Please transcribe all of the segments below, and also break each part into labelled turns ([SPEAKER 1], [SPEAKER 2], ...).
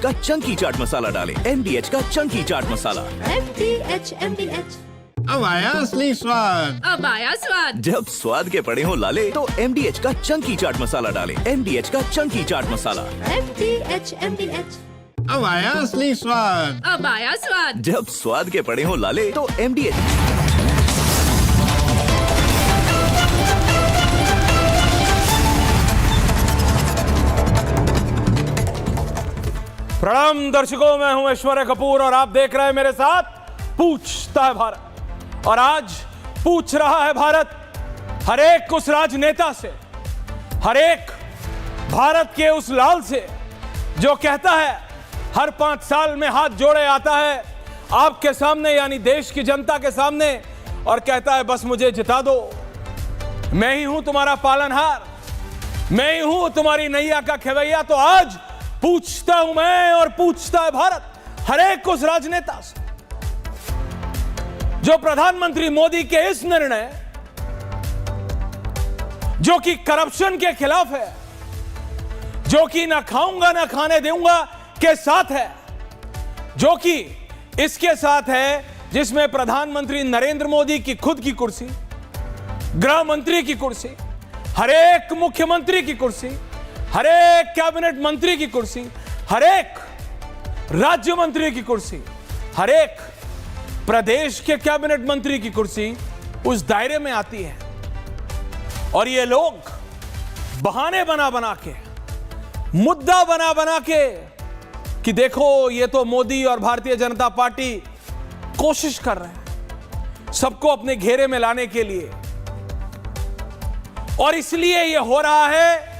[SPEAKER 1] का चंकी चाट मसाला डालें। MDH का चंकी चाट मसाला।
[SPEAKER 2] MDH।
[SPEAKER 3] अब आया असली स्वाद।
[SPEAKER 2] अब आया स्वाद।
[SPEAKER 1] जब स्वाद के पड़े हो लाले तो MDH का चंकी चाट मसाला डालें। MDH का चंकी चाट मसाला।
[SPEAKER 2] MDH।
[SPEAKER 3] अब आया असली स्वाद।
[SPEAKER 2] अब आया स्वाद।
[SPEAKER 1] जब स्वाद के पड़े हो लाले तो MDH।
[SPEAKER 4] प्रणाम दर्शकों, मैं हूं ऐश्वर्या कपूर और आप देख रहे हैं मेरे साथ पूछता है भारत। और आज पूछ रहा है भारत हर एक उस राजनेता से, हर एक भारत के उस लाल से जो कहता है हर 5 साल में हाथ जोड़े आता है आपके सामने यानी देश की जनता के सामने और कहता है बस मुझे जिता दो, मैं ही हूं तुम्हारा पालनहार, मैं ही हूं तुम्हारी नैया का खेवैया। तो आज पूछता हूं मैं और पूछता है भारत हर एक उस राजनेता से जो प्रधानमंत्री मोदी के इस निर्णय जो कि करप्शन के खिलाफ है, जो कि ना खाऊंगा ना खाने दूंगा के साथ है, जो कि इसके साथ है जिसमें प्रधानमंत्री नरेंद्र मोदी की खुद की कुर्सी, गृह मंत्री की कुर्सी, हर एक मुख्यमंत्री की कुर्सी, हर एक कैबिनेट मंत्री की कुर्सी, हर एक राज्य मंत्री की कुर्सी, हर एक प्रदेश के कैबिनेट मंत्री की कुर्सी उस दायरे में आती है। और ये लोग बहाने बना बना के, मुद्दा बना बना के कि देखो ये तो मोदी और भारतीय जनता पार्टी कोशिश कर रहे हैं सबको अपने घेरे में लाने के लिए, और इसलिए ये हो रहा है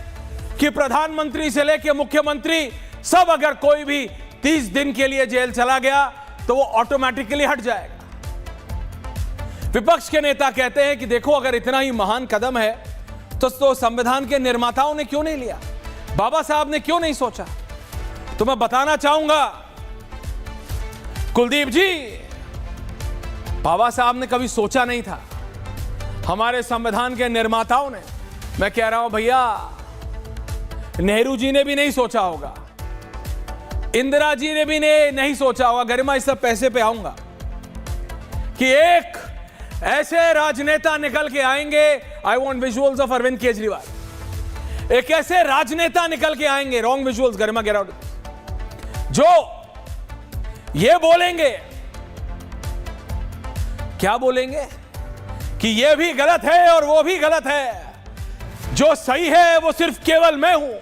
[SPEAKER 4] कि प्रधानमंत्री से लेकर मुख्यमंत्री सब अगर कोई भी 30 दिन के लिए जेल चला गया तो वो ऑटोमेटिकली हट जाएगा। विपक्ष के नेता कहते हैं कि देखो अगर इतना ही महान कदम है तो संविधान के निर्माताओं ने क्यों नहीं लिया, बाबा साहब ने क्यों नहीं सोचा। तो मैं बताना चाहूंगा कुलदीप जी, बाबा साहब ने कभी सोचा नहीं था, हमारे संविधान के निर्माताओं ने, मैं कह रहा हूं भैया नेहरू जी ने भी नहीं सोचा होगा, इंदिरा जी ने भी नहीं सोचा होगा, गरिमा इस सब पैसे पे आऊंगा, कि एक ऐसे राजनेता निकल के आएंगे। I want visuals of Arvind Kejriwal. एक ऐसे राजनेता निकल के आएंगे, wrong visuals Garima get out, जो ये बोलेंगे, क्या बोलेंगे कि ये भी गलत है और वो भी गलत है, जो सही है वो सिर्फ केवल मैं हूं।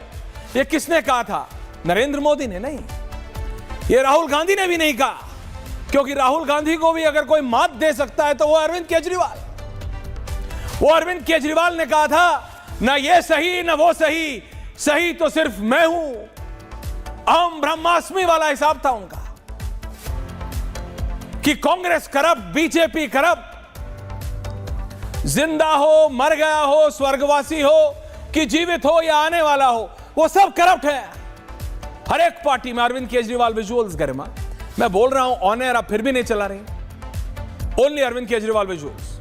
[SPEAKER 4] ये किसने कहा था? नरेंद्र मोदी ने नहीं, ये राहुल गांधी ने भी नहीं कहा, क्योंकि राहुल गांधी को भी अगर कोई मात दे सकता है तो वो अरविंद केजरीवाल। वो अरविंद केजरीवाल ने कहा था ना ये सही ना वो सही, सही तो सिर्फ मैं हूं। अहम ब्रह्मास्मि वाला हिसाब था उनका कि कांग्रेस करप्ट, बीजेपी करप्ट, जिंदा हो, मर गया हो, स्वर्गवासी हो कि जीवित हो या आने वाला हो, वो सब करप्ट है हर एक पार्टी में। अरविंद केजरीवाल विजुअल्स गरिमा, मैं बोल रहा हूं ऑन एयर, आप फिर भी नहीं चला रहे। Only Arvind Kejriwal visuals.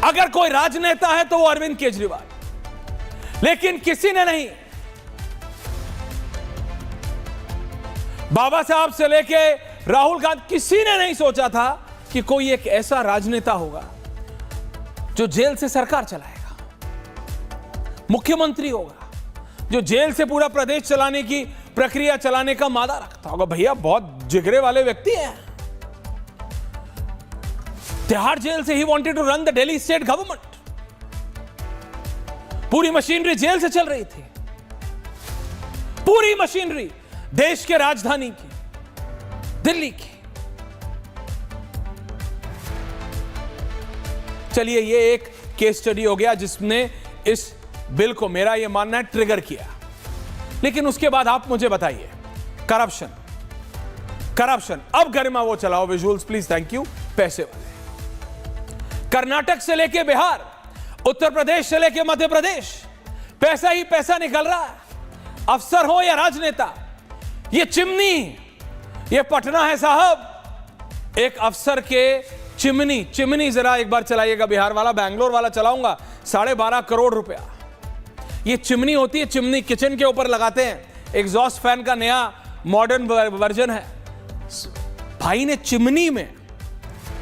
[SPEAKER 4] अगर कोई राजनेता है तो वो अरविंद केजरीवाल, लेकिन किसी ने नहीं, बाबा साहब से लेके राहुल गांधी, किसी ने नहीं सोचा था कि कोई एक ऐसा राजनेता होगा जो जेल से सरकार चलाएगा, मुख्यमंत्री होगा जो जेल से पूरा प्रदेश चलाने की प्रक्रिया चलाने का मादा रखता होगा। भैया बहुत जिगरे वाले व्यक्ति हैं। तिहाड़ जेल से ही wanted to run the Delhi state government. पूरी मशीनरी जेल से चल रही थी, पूरी मशीनरी देश के राजधानी की, दिल्ली की। चलिए ये एक केस स्टडी हो गया जिसने इस बिल को, मेरा यह मानना है, ट्रिगर किया। लेकिन उसके बाद आप मुझे बताइए, करप्शन, करप्शन, अब गरिमा वो चलाओ विजुअल्स प्लीज, थैंक यू। पैसे वाले कर्नाटक से लेके बिहार, उत्तर प्रदेश से लेके मध्य प्रदेश, पैसा ही पैसा निकल रहा है। अफसर हो या राजनेता, ये चिमनी, ये पटना है साहब। एक अफसर के चिमनी जरा एक बार चलाइएगा, बिहार वाला, बैंगलोर वाला चलाऊंगा, 12.5 करोड़ रुपया। ये चिमनी होती है, चिमनी किचन के ऊपर लगाते हैं, एग्जॉस्ट फैन का नया मॉडर्न वर्जन है। भाई ने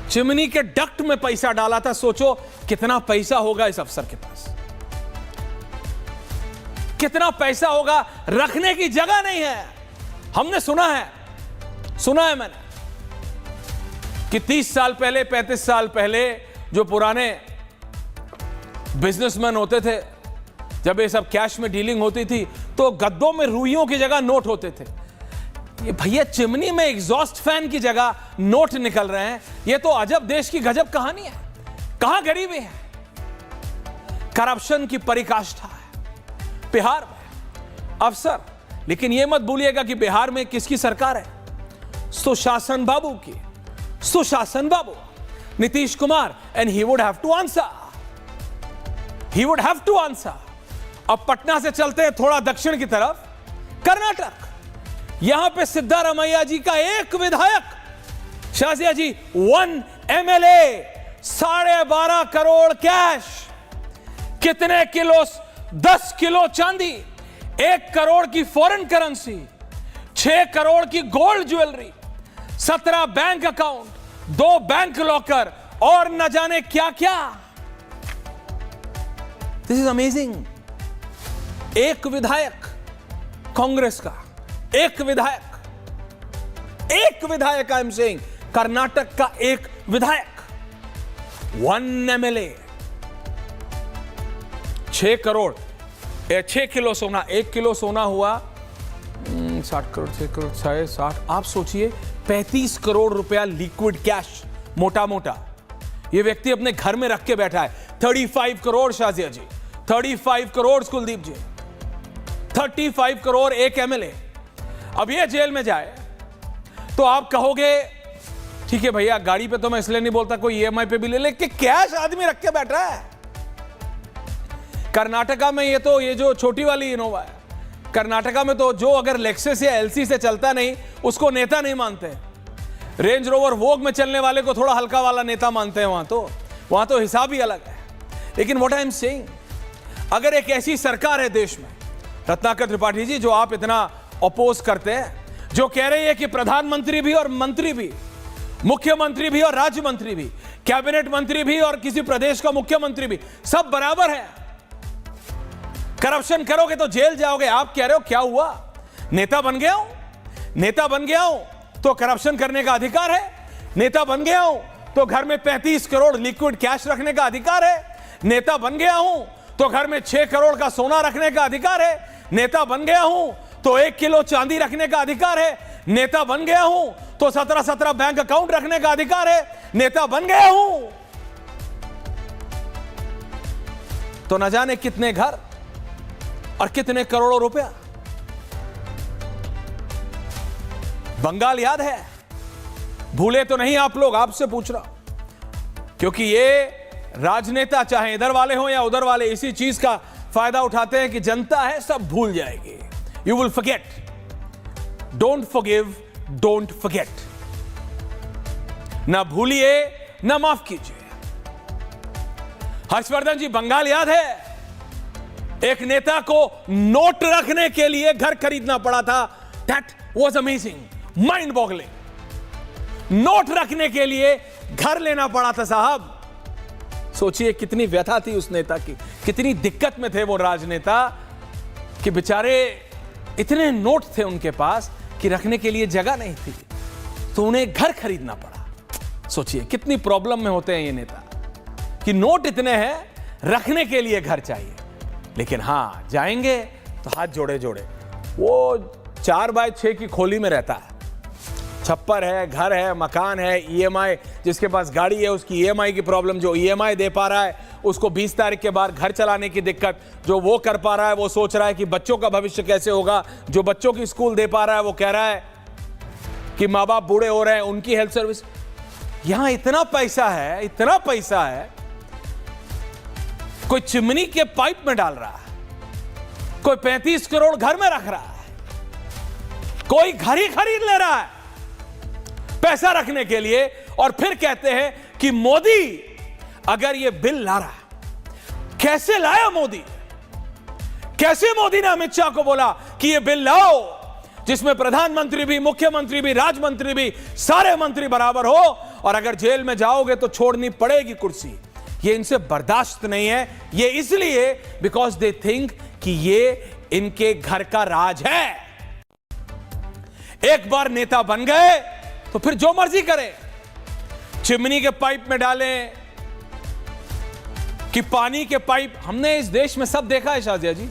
[SPEAKER 4] चिमनी के डक्ट में पैसा डाला था। सोचो कितना पैसा होगा इस अफसर के पास, कितना पैसा होगा। रखने की जगह नहीं है। हमने सुना है मैंने कि 30 साल पहले, 35 साल पहले जो पुराने बिजनेसमैन होते थे, जब ये सब कैश में डीलिंग होती थी, तो गद्दों में रुइयों की जगह नोट होते थे। ये भैया चिमनी में एग्जॉस्ट फैन की जगह नोट निकल रहे हैं। ये तो अजब देश की गजब कहानी है। कहां गरीबी है, करप्शन की पराकाष्ठा है बिहार में अफसर। लेकिन यह मत भूलिएगा कि बिहार में किसकी सरकार है? सुशासन बाबू की, सुशासन बाबू, Nitish Kumar. And he would have to answer. अब पटना से चलते हैं थोड़ा दक्षिण की तरफ, कर्नाटक। यहां पे सिद्धारमैया जी का एक विधायक, शाजिया जी 1 MLA, 12.5 करोड़ कैश, कितने किलो? 10 किलो चांदी, 1 करोड़ की फॉरेन करेंसी, 6 करोड़ की gold jewellery, 17 bank account, 2 bank locker और न जाने क्या क्या। This is amazing. एक विधायक कांग्रेस का, एक विधायक आई एम सेइंग, कर्नाटक का एक विधायक, 1 MLA, 6 करोड़, 6 किलो सोना, 1 किलो सोना हुआ 60 करोड़, 6 करोड़, 60। आप सोचिए 35 करोड़ रुपया लिक्विड कैश, मोटा मोटा ये व्यक्ति अपने घर में रख के बैठा है। 35 करोड़ शाजिया जी, 35 करोड़ कुलदीप जी, 35 करोड़ एक MLA। अब ये जेल में जाए तो आप कहोगे ठीक है भैया, गाड़ी पे तो मैं इसलिए नहीं बोलता, कोई EMI पे भी ले ले, कि कैश आदमी रख के बैठा है। कर्नाटका में ये जो छोटी वाली इनोवा है, कर्नाटका में तो जो अगर लेक्सस या LC से चलता नहीं उसको नेता नहीं मानते। रेंज रोवर वोग में चलने वाले को थोड़ा हल्का वाला नेता मानते हैं। वहां तो हिसाब ही अलग है। लेकिन व्हाट आई एम सेइंग, अगर एक ऐसी सरकार है देश में, रत्नाकर त्रिपाठी जी, जो आप इतना अपोज करते हैं, जो कह रही है कि प्रधानमंत्री भी और मंत्री भी, मुख्यमंत्री भी और राज्य मंत्री भी, कैबिनेट मंत्री भी और किसी प्रदेश का मुख्यमंत्री भी, सब बराबर है, करप्शन करोगे तो जेल जाओगे। आप कह रहे हो क्या हुआ, नेता बन गया हूं तो करप्शन करने का अधिकार है, नेता बन गया हूं तो घर में 35 करोड़ लिक्विड कैश रखने का अधिकार है, नेता बन गया हूं तो घर में 6 करोड़ का सोना रखने का अधिकार है, नेता बन गया हूं तो 1 किलो चांदी रखने का अधिकार है, नेता बन गया हूं तो 17 बैंक अकाउंट रखने का अधिकार है, नेता बन गया हूं तो न जाने कितने घर और कितने करोड़ों रुपया। बंगाल याद है? भूले तो नहीं आप लोग? आपसे पूछ रहा हूं, क्योंकि ये राजनेता चाहे इधर वाले हो या उधर वाले, इसी चीज का फायदा उठाते हैं कि जनता है सब भूल जाएगी। You will forget, don't forgive, don't forget. ना भूलिए ना माफ कीजिए। हर्षवर्धन जी, बंगाल याद है? एक नेता को नोट रखने के लिए घर खरीदना पड़ा था। That was amazing, mind boggling. Note रखने के लिए घर लेना पड़ा था साहब। सोचिए कितनी व्यथा थी उस नेता की, कितनी दिक्कत में थे वो राजनेता कि बेचारे इतने नोट थे उनके पास कि रखने के लिए जगह नहीं थी, तो उन्हें घर खरीदना पड़ा। सोचिए कितनी प्रॉब्लम में होते हैं ये नेता कि नोट इतने हैं, रखने के लिए घर चाहिए। लेकिन हां, जाएंगे तो हाथ जोड़े जोड़े। वो 4x6 की खोली में रहता है, छप्पर है, घर है, मकान है, EMI, जिसके पास गाड़ी है उसकी EMI की प्रॉब्लम, जो EMI दे पा रहा है उसको 20 तारीख के बाद घर चलाने की दिक्कत, जो वो कर पा रहा है वो सोच रहा है कि बच्चों का भविष्य कैसे होगा, जो बच्चों की स्कूल दे पा रहा है वो कह रहा है कि माँ बाप बूढ़े हो रहे हैं, उनकी हेल्थ सर्विस। यहां इतना पैसा है, इतना पैसा है, कोई चिमनी के पाइप में डाल रहा है, कोई 35 करोड़ घर में रख रहा है, कोई घर ही खरीद ले रहा है पैसा रखने के लिए, और फिर कहते हैं कि मोदी अगर ये बिल ला रहा है, कैसे लाया मोदी, कैसे मोदी ने अमित शाह को बोला कि ये बिल लाओ जिसमें प्रधानमंत्री भी, मुख्यमंत्री भी, राज्य भी, सारे मंत्री बराबर हो, और अगर जेल में जाओगे तो छोड़नी पड़ेगी कुर्सी। ये इनसे बर्दाश्त नहीं है। ये इसलिए बिकॉज दे थिंक कि ये इनके घर का राज है। एक बार नेता बन गए तो फिर जो मर्जी करें, चिमनी के पाइप में डालें कि पानी के पाइप। हमने इस देश में सब देखा है शाजिया जी,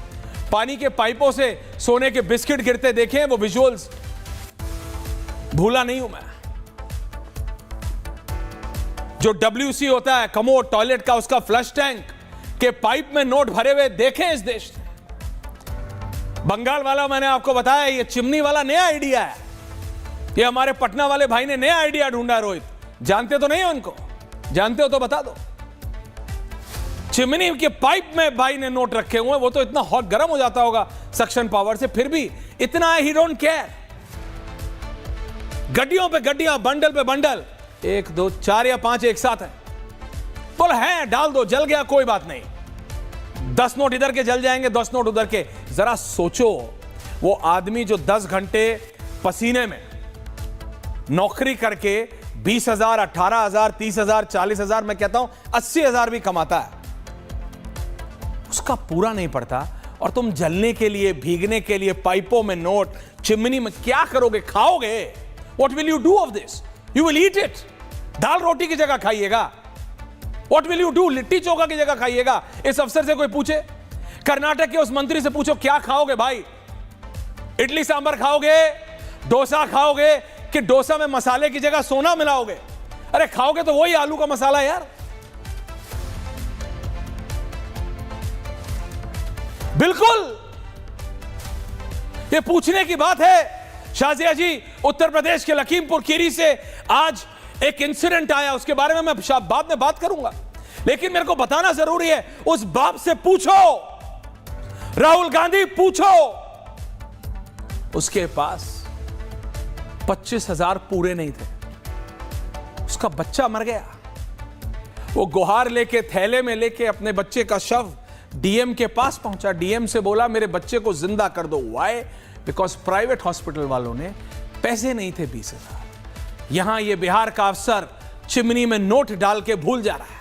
[SPEAKER 4] पानी के पाइपों से सोने के बिस्किट गिरते देखे हैं, वो विजुअल्स भूला नहीं हूं मैं। जो WC होता है, कमोड टॉयलेट का, उसका फ्लश टैंक के पाइप में नोट भरे हुए देखे इस देश में। बंगाल वाला मैंने आपको बताया, ये चिमनी वाला नया आइडिया है। ये हमारे पटना वाले भाई ने नया आइडिया ढूंढा। रोहित, जानते तो नहीं हो इनको? जानते हो तो बता दो। चिमनी के पाइप में भाई ने नोट रखे हुए हैं। वो तो इतना हॉट गर्म हो जाता होगा सक्शन पावर से, फिर भी इतना ही डोंट केयर। गड्डियों पे गड्डियां, बंडल पे बंडल, 1 2 4 या 5 एक साथ है। बोल है, डाल दो, जल गया कोई बात नहीं। 10 नोट इधर के जल जाएंगे, 10 नोट उधर के। जरा सोचो, वो आदमी जो 10 घंटे पसीने में नौकरी करके 20,000, 18,000, 30,000, 40,000, मैं कहता हूं 80,000 भी कमाता है, उसका पूरा नहीं पड़ता, और तुम जलने के लिए, भीगने के लिए पाइपों में नोट, चिमनी में क्या करोगे? खाओगे? What will you do of this? You will eat it. दाल रोटी की जगह खाइएगा। What will you do? Litti chokha की जगह खाइएगा। इस अफसर से कोई पूछे, कर्नाटक के उस मंत्री से पूछो क्या खाओगे भाई? इडली सांभर खाओगे, डोसा खाओगे, कि डोसा में मसाले की जगह सोना मिलाओगे? अरे खाओगे तो वही आलू का मसाला यार। बिल्कुल, ये पूछने की बात है। शाजिया जी, उत्तर प्रदेश के लखीमपुर खीरी से आज एक इंसिडेंट आया, उसके बारे में मैं बाद में बात करूंगा, लेकिन मेरे को बताना जरूरी है। उस बाप से पूछो, राहुल गांधी पूछो, उसके पास 25,000 पूरे नहीं थे, उसका बच्चा मर गया। वो गुहार लेके, थैले में लेके अपने बच्चे का शव डीएम के पास पहुंचा। डीएम से बोला मेरे बच्चे को जिंदा कर दो। व्हाई? बिकॉज प्राइवेट हॉस्पिटल वालों ने पैसे नहीं थे 20,000। यहां ये बिहार का अफसर चिमनी में नोट डाल के भूल जा रहा है।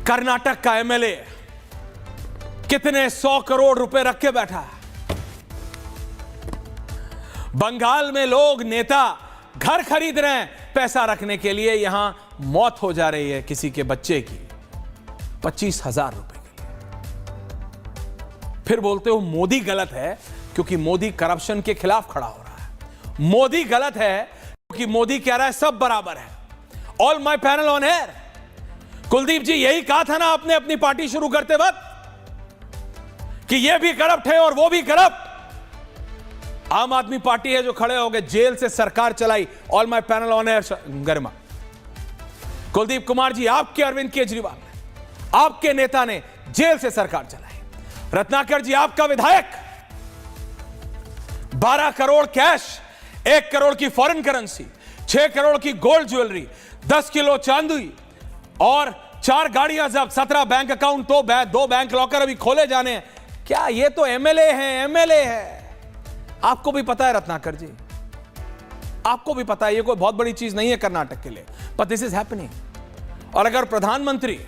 [SPEAKER 4] कर्नाटक का एमएलए कितने 100 करोड़ रुपए रख के बैठा है। बंगाल में लोग, नेता घर खरीद रहे हैं पैसा रखने के लिए, यहां मौत हो जा रही है किसी के बच्चे की 25,000 रुपए के लिए। फिर बोलते हो मोदी गलत है क्योंकि मोदी करप्शन के खिलाफ खड़ा हो रहा है। मोदी गलत है क्योंकि मोदी कह रहा है सब बराबर है। All my panel on air. Kuldeep ji, यही कहा था ना आपने अपनी पार्टी शुरू करते वक्त कि ये भी करप्ट है और वो भी करप्ट। आम आदमी पार्टी है जो खड़े हो गए, जेल से सरकार चलाई। All my panel on air Garima. Kuldeep Kumar ji, आपके अरविंद केजरीवाल ने, आपके नेता ने जेल से सरकार चलाई। रत्नाकर जी, आपका विधायक 12 करोड़ कैश, 1 करोड़ की फॉरेन करेंसी, 6 करोड़ की गोल्ड ज्वेलरी, 10 किलो चांदी और 4 गाड़ियां जब्त, 17 बैंक अकाउंट, 2 बैंक लॉकर अभी खोले जाने हैं। क्या ये तो एमएलए हैं? एमएलए है। आपको भी पता है रत्नाकर जी, आपको भी पता है ये कोई बहुत बड़ी चीज नहीं है कर्नाटक के लिए, बट दिस इज हैपनिंग। और अगर प्रधानमंत्री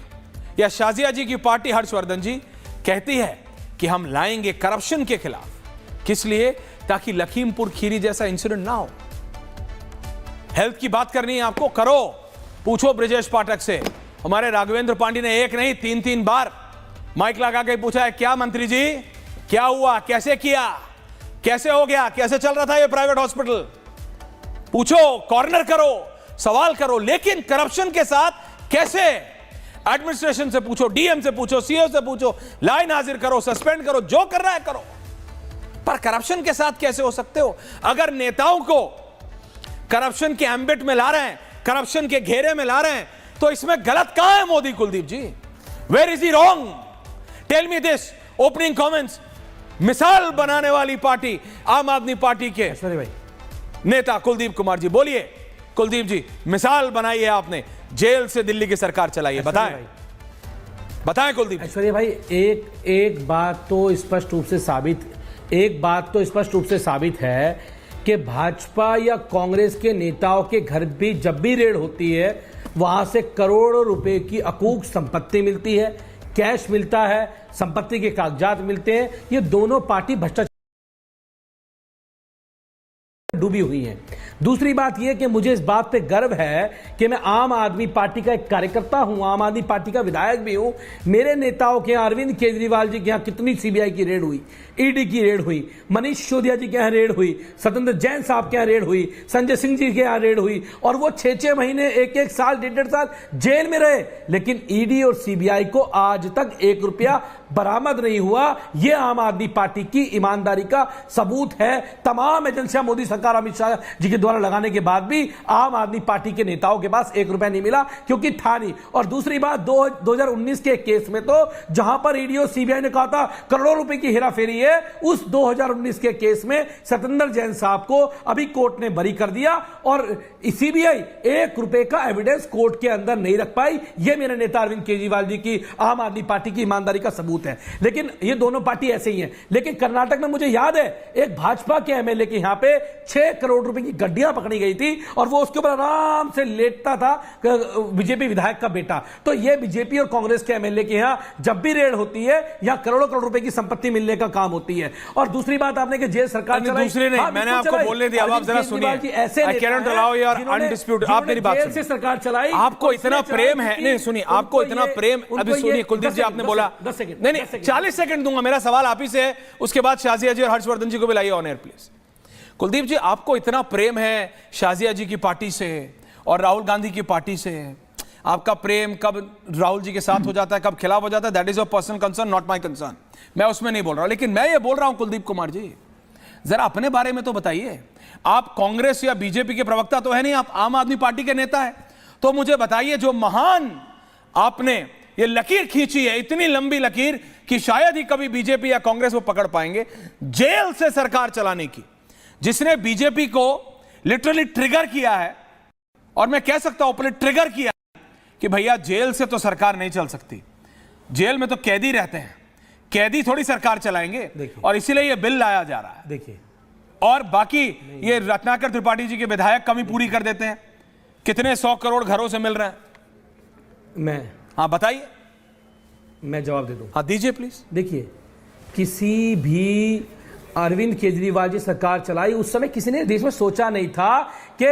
[SPEAKER 4] या शाजिया जी की पार्टी हर्षवर्धन जी कहती है कि हम लाएंगे करप्शन के खिलाफ, किस लिए? ताकि लखीमपुर खीरी जैसा इंसिडेंट ना हो। हेल्थ की बात करनी है आपको, करो, पूछो ब्रिजेश पाठक से। हमारे राघवेंद्र पांडे ने एक नहीं 3 बार माइक लगा के पूछा है, क्या मंत्री जी क्या हुआ, कैसे किया, कैसे हो गया, कैसे चल रहा था ये प्राइवेट हॉस्पिटल? पूछो, कॉर्नर करो, सवाल करो, लेकिन करप्शन के साथ कैसे? एडमिनिस्ट्रेशन से पूछो, डीएम से पूछो, सीओ से पूछो, लाइन हाजिर करो, सस्पेंड करो, जो कर रहा है करो, पर करप्शन के साथ कैसे हो सकते हो? अगर नेताओं को करप्शन के एम्बिट में ला रहे हैं, करप्शन के घेरे में ला रहे हैं, तो इसमें गलत कहां है Modi? Kuldeep ji, where is he wrong? Tell me this. Opening comments. मिसाल बनाने वाली पार्टी आम आदमी पार्टी के
[SPEAKER 5] भाई
[SPEAKER 4] नेता कुलदीप कुमार जी, बोलिए। कुलदीप जी, मिसाल बनाई है आपने, जेल से दिल्ली की सरकार चलाई है, बताएं। बताएं कुलदीप।
[SPEAKER 5] ऐश्वर्या भाई, एक बात तो स्पष्ट रूप से साबित है कि भाजपा या कांग्रेस के नेताओं के घर भी जब भी रेड होती है वहां से करोड़ों रुपए की अकूक संपत्ति मिलती है, कैश मिलता है, संपत्ति के कागजात मिलते हैं। ये दोनों पार्टी भ्रष्टाचार डूबी हुई है। दूसरी बात यह कि मुझे इस बात पे गर्व है कि मैं आम आदमी पार्टी का एक कार्यकर्ता हूं, आम आदमी पार्टी का विधायक भी हूं। मेरे नेताओं के यहां, अरविंद केजरीवाल जी के यहां कितनी सीबीआई की रेड हुई, ईडी की रेड हुई, मनीष सिसोदिया जी के यहां रेड हुई, सत्येंद्र जैन साहब के यहां रेड हुई, संजय सिंह जी के यहां रेड हुई, और वो 6-6 महीने, 1-1 साल, 1.5 साल जेल में रहे, लेकिन ईडी और सीबीआई को आज तक 1 रुपया बरामद नहीं हुआ। यह आम आदमी पार्टी की ईमानदारी का सबूत है। तमाम एजेंसियां मोदी सरकार, अमित शाह जी के द्वारा लगाने के बाद भी आम आदमी पार्टी के नेताओं के पास 1 रुपया नहीं मिला, क्योंकि था नहीं। और दूसरी बात, 2019 के केस में तो जहां पर ईडी और सीबीआई ने कहा था करोड़ों रुपए की हेराफेरी है, उस 2019 के केस में सत्येंद्र जैन साहब को अभी कोर्ट ने बरी कर दिया और सीबीआई 1 रुपए का एविडेंस कोर्ट के अंदर नहीं रख पाई। यह मेरे नेता अरविंद केजरीवाल जी की, आम आदमी पार्टी की ईमानदारी का सबूत है। लेकिन ये दोनों पार्टी ऐसे ही हैं। लेकिन कर्नाटक में मुझे याद है एक भाजपा के एमएलए के यहां पे 6 करोड़ रुपए की गड्डियां पकड़ी गई थी और वो उसके ऊपर आराम से लेटता था, बीजेपी विधायक का बेटा। तो ये बीजेपी और कांग्रेस के एमएलए के यहां जब भी रेड होती है, यहां करोड़ों करोड़ रुपए की संपत्ति मिलने का काम होती है। और दूसरी बात आपने कि जेल सरकार चलाई,
[SPEAKER 4] दूसरे नहीं, मैंने आपको बोलने दिया, अब आप जरा सुनिए। I can not allow your undisputed, आप मेरी बात सुनिए।
[SPEAKER 5] सरकार चलाई,
[SPEAKER 4] आपको इतना प्रेम है, नहीं सुनिए, आपको इतना प्रेम, अभी सुनिए कुलदीप जी, आपने बोला
[SPEAKER 5] 10 सेकंड,
[SPEAKER 4] नहीं 40 सेकंड दूंगा, मेरा सवाल आप ही से है, उसके बाद शाजिया जी और हर्षवर्धन जी को भी लाइए ऑन एयर प्लीज। कुलदीप जी, आपको इतना प्रेम है शाजिया जी की पार्टी से और राहुल गांधी की पार्टी से, आपका प्रेम कब राहुल जी के साथ हो जाता है, कब खिलाफ हो जाता है, that is your personal concern, not my concern. मैं उसमें नहीं बोल रहा हूं, लेकिन मैं ये बोल रहा हूं कुलदीप कुमार जी, जरा अपने बारे में तो बताइए। आप कांग्रेस या बीजेपी के प्रवक्ता तो है नहीं, आप आम आदमी पार्टी के नेता है। तो मुझे बताइए, जो महान आपने ये लकीर खींची है, इतनी लंबी लकीर कि शायद ही कभी बीजेपी या कांग्रेस वो पकड़ पाएंगे, जेल से सरकार चलाने की, जिसने बीजेपी को लिटरली ट्रिगर किया है, और मैं कह सकता हूं ट्रिगर किया कि भैया जेल से तो सरकार नहीं चल सकती, जेल में तो कैदी रहते हैं, कैदी थोड़ी सरकार चलाएंगे, और इसीलिए ये बिल लाया जा रहा है।
[SPEAKER 5] देखिए,
[SPEAKER 4] और बाकी ये रत्नाकर त्रिपाठी जी के विधायक कमी पूरी कर देते हैं, कितने 100 करोड़ घरों से मिल रहे हैं। हाँ बताइए,
[SPEAKER 5] मैं जवाब दे दूं।
[SPEAKER 4] हाँ दीजिए प्लीज।
[SPEAKER 5] देखिए, किसी भी अरविंद केजरीवाल जी सरकार चलाई, उस समय किसी ने देश में सोचा नहीं था कि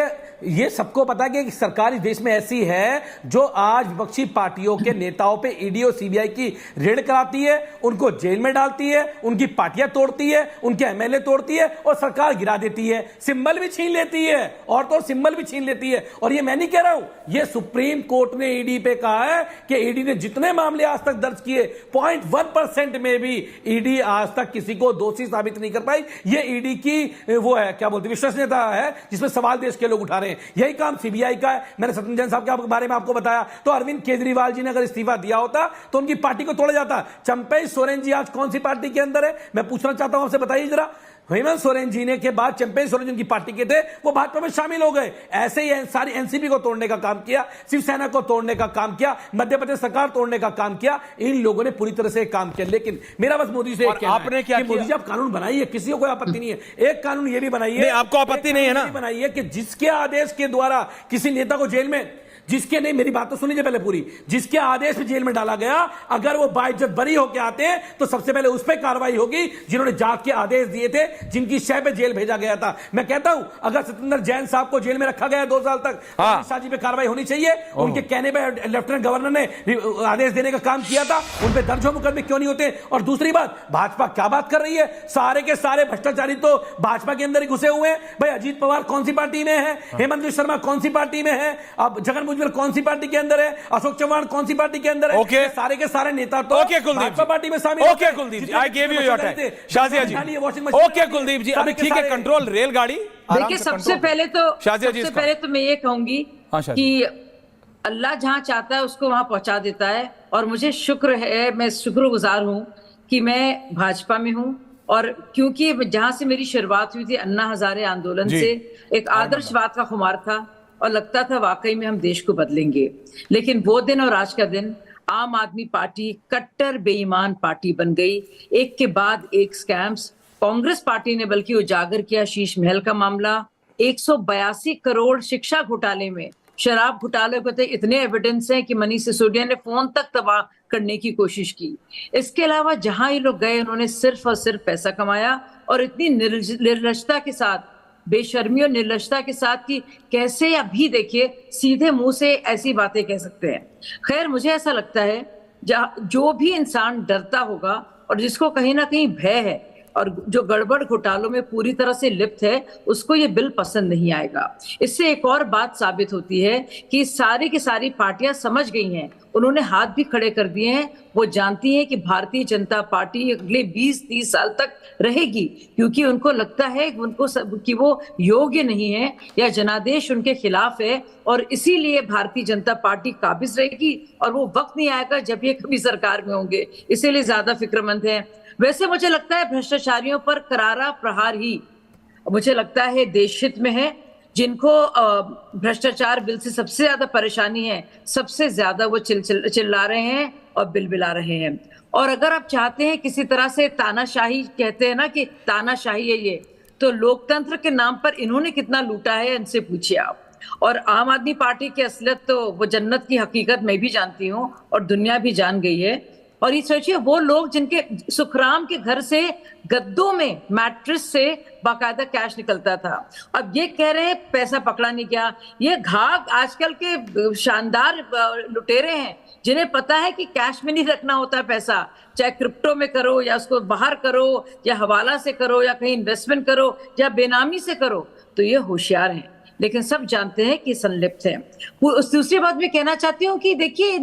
[SPEAKER 5] ये सबको पता है कि सरकार इस देश में ऐसी है जो आज विपक्षी पार्टियों के नेताओं पे ईडी और सीबीआई की रेड कराती है, उनको जेल में डालती है, उनकी पार्टियां तोड़ती है, उनके एमएलए तोड़ती है और सरकार गिरा देती है, सिंबल भी छीन लेती है, और तो सिंबल भी छीन लेती है। और ये मैं नहीं कह रहा हूं, ये सुप्रीम कोर्ट ने ईडी पे कहा है कि ईडी ने जितने मामले आज तक दर्ज किए, 0.1% में भी ईडी आज तक किसी को दोषी साबित नहीं कर पाई। ये ईडी की वो है, क्या बोलते, विश्वसनीयता है, जिसमें सवाल देश के लोग उठा रहे हैं। यही काम सीबीआई का है। मैंने सत्येंद्र जैन साहब के बारे में आपको बताया, तो अरविंद केजरीवाल जी ने अगर इस्तीफा दिया होता तो उनकी पार्टी को तोड़ा जाता। चंपई सोरेन जी आज कौन सी पार्टी के अंदर है, मैं पूछना चाहता हूं आपसे, बताइए जरा। हेमंत सोरेन जी ने के बाद चंपई सोरेन जिनकी पार्टी के थे, वो भाजपा में शामिल हो गए। ऐसे ही सारी एनसीपी को तोड़ने का काम किया, शिवसेना को तोड़ने का काम किया, मध्य प्रदेश सरकार तोड़ने का काम किया। इन लोगों ने पूरी तरह से काम किया। लेकिन मेरा बस मोदी से
[SPEAKER 4] आपने क्या
[SPEAKER 5] मोदी जी, आप कानून बनाइए, किसी को कोई आपत्ति नहीं है। एक कानून ये भी बनाइए,
[SPEAKER 4] आपको आपत्ति नहीं है ना,
[SPEAKER 5] बनाइए कि जिसके आदेश के द्वारा किसी नेता को जेल में, जिसके नहीं, मेरी बात तो सुनिए पहले पूरी, जिसके आदेश में जेल में डाला गया, अगर वो बाइज्जत बरी होकर आते हैं तो सबसे पहले उस पर कार्रवाई होगी जिन्होंने जांच के आदेश दिए थे, जिनकी शय पे जेल भेजा गया था। मैं कहता हूं, अगर सत्येंद्र जैन साहब को जेल में रखा गया 2 साल तक, अमित शाह जी पे कार्रवाई होनी चाहिए। उनके कहने पर लेफ्टिनेंट गवर्नर ने आदेश देने का काम किया था, उन पर दर्ज हो मुकदमे क्यों नहीं होते। और दूसरी बात, भाजपा क्या बात कर रही है, सारे के सारे भ्रष्टाचारी तो भाजपा के अंदर ही घुसे हुए हैं। भाई अजीत पवार कौन सी पार्टी में है, हेमंत शर्मा कौन सी पार्टी में है, अब जगन भुजबल कौन सी पार्टी के अंदर है, अशोक चौहान कौन सी पार्टी के अंदर है।
[SPEAKER 4] ओके,
[SPEAKER 5] सारे के सारे नेता तो
[SPEAKER 4] भाजपा
[SPEAKER 5] पार्टी में शामिल।
[SPEAKER 4] Okay Kuldeep ji, I give you your time. Shazia ji, okay Kuldeep ji, अभी ठीक है, कंट्रोल रेलगाड़ी।
[SPEAKER 6] देखिए, सबसे पहले तो मैं ये कहूंगी कि अल्लाह जहां चाहता है उसको वहां पहुंचा देता है, और मुझे शुक्र है, मैं शुक्रगुजार हूं कि मैं भाजपा में हूं। और क्योंकि जहां से मेरी शुरुआत हुई थी अन्ना हजारे आंदोलन से, एक आदर्शवाद का खुमार था और लगता था वाकई में हम देश को बदलेंगे। लेकिन वो दिन और आज का दिन आम आदमी पार्टी कट्टर बेईमान पार्टी बन गई। एक के बाद एक स्कैम्स। कांग्रेस पार्टी ने बल्कि उजागर किया शीश महल का मामला। 182 करोड़ शिक्षा घोटाले में, शराब घोटाले को तो इतने एविडेंस हैं कि मनीष सिसोदिया ने फोन तक तबाह करने की कोशिश की। इसके अलावा जहां ये लोग गए उन्होंने सिर्फ और सिर्फ पैसा कमाया और इतनी निर्लजता के साथ, बेशर्मी और निर्लजता के साथ कि कैसे अभी देखिए सीधे मुंह से ऐसी बातें कह सकते हैं। खैर, मुझे ऐसा लगता है जो भी इंसान डरता होगा और जिसको कहीं ना कहीं भय है और जो गड़बड़ घोटालों में पूरी तरह से लिप्त है, उसको ये बिल पसंद नहीं आएगा। इससे एक और बात साबित होती है कि सारी की सारी पार्टियां समझ गई हैं, उन्होंने हाथ भी खड़े कर दिए हैं। वो जानती हैं कि भारतीय जनता पार्टी अगले 20-30 साल तक रहेगी, क्योंकि उनको लगता है कि वो योग्य नहीं है या जनादेश उनके खिलाफ है, और इसीलिए भारतीय जनता पार्टी काबिज रहेगी और वो वक्त नहीं आएगा जब ये कभी सरकार में होंगे, इसीलिए ज्यादा फिक्रमंद है। वैसे मुझे लगता है भ्रष्टाचारियों पर करारा प्रहार ही मुझे लगता है देश हित में है। जिनको भ्रष्टाचार बिल से सबसे ज्यादा परेशानी है, सबसे ज्यादा वो चिल्ला रहे हैं और बिलबिला रहे हैं। और अगर आप चाहते हैं किसी तरह से तानाशाही, कहते हैं ना कि तानाशाही है ये, तो लोकतंत्र के नाम पर इन्होंने कितना लूटा है इनसे पूछिए आप। और आम आदमी पार्टी की असलियत तो वो जन्नत की हकीकत मैं भी जानती हूँ और दुनिया भी जान गई है। और ये सोचिए, वो लोग जिनके सुखराम के घर से गद्दों में मैट्रेस से बाकायदा कैश निकलता था, अब ये कह रहे हैं पैसा पकड़ा नहीं गया। ये घाघ आजकल के शानदार लुटेरे हैं जिन्हें पता है कि कैश में नहीं रखना होता पैसा, चाहे क्रिप्टो में करो या उसको बाहर करो या हवाला से करो या कहीं इन्वेस्टमेंट करो या बेनामी से करो, तो ये होशियार हैं, लेकिन सब जानते हैं कि संलिप्त है। दूसरी बात मैं कहना चाहती हूँ कि देखिए,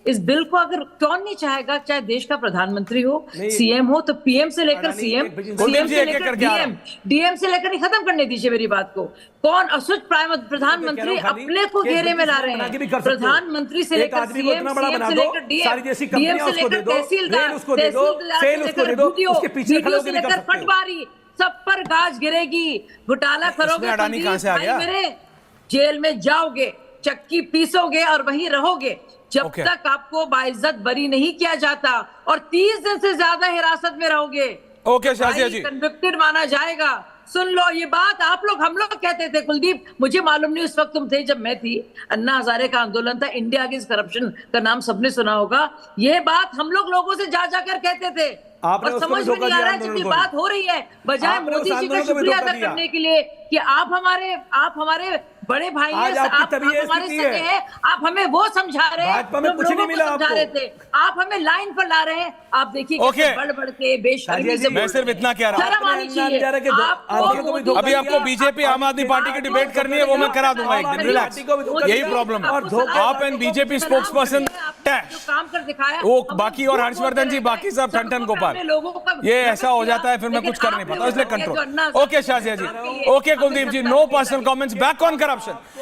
[SPEAKER 6] इस बिल को अगर कौन नहीं चाहेगा, चाहे देश का प्रधानमंत्री हो, सीएम हो, तो पीएम से लेकर सीएम, सीएम से लेकर डीएम, डीएम से लेकर, खत्म करने दीजिए मेरी बात को। कौन असुच प्रधानमंत्री अपने को घेरे में ला रहे हैं, प्रधानमंत्री से लेकर सीएम, सीएम से लेकर डीएम, डीएम से लेकर तहसीलदार, तहसीलदार से लेकर वीडियो, वीडियो से लेकर पटवारी, सब पर गाज गिरेगी। घोटाला करोगे मेरे, जेल में जाओगे, चक्की पीसोगे और वहीं रहोगे जब तक आपको बाइज्जत बरी नहीं किया जाता, और 30 दिन से ज्यादा हिरासत में रहोगे।
[SPEAKER 4] शाजिया जी,
[SPEAKER 6] कन्विक्टेड माना जाएगा। सुन लो ये बात, आप लोग, हम लोग कहते थे, कुलदीप मुझे मालूम नहीं उस वक्त तुम थे जब मैं थी, अन्ना हजारे का आंदोलन था, इंडिया अगेंस्ट करप्शन का नाम सबने सुना होगा। ये बात हम लोग से जा जाकर कहते थे, और समझ में नहीं आ रहा है जब ये बात हो रही है, बजाय मोदी जी का शुक्रिया अदा करने के लिए कि आप हमारे बड़े भाई हैं, आप हमारे सगे हैं, आप हमें वो समझा रहे हैं, कुछ नहीं मिला समझा रहे थे, आप हमें लाइन पर ला रहे हैं। आप देखिए बढ़ के बेशर्मी से,
[SPEAKER 4] मैं सिर्फ इतना कह रहा हूं, अभी आपको बीजेपी आम आदमी पार्टी की डिबेट करनी है, वो मैं करा दूंगा एक दिन, रिलैक्स, यही प्रॉब्लम है। आप एंड बीजेपी स्पोक्स पर्सन
[SPEAKER 6] काम कर दिखाया
[SPEAKER 4] वो बाकी, और हर्षवर्धन जी बाकी सब ठन गोपाल, ये ऐसा हो जाता है फिर मैं कुछ कर नहीं पाता, इसलिए control. Okay Shazia ji, okay Kuldeep ji, no personal comments, back on corruption.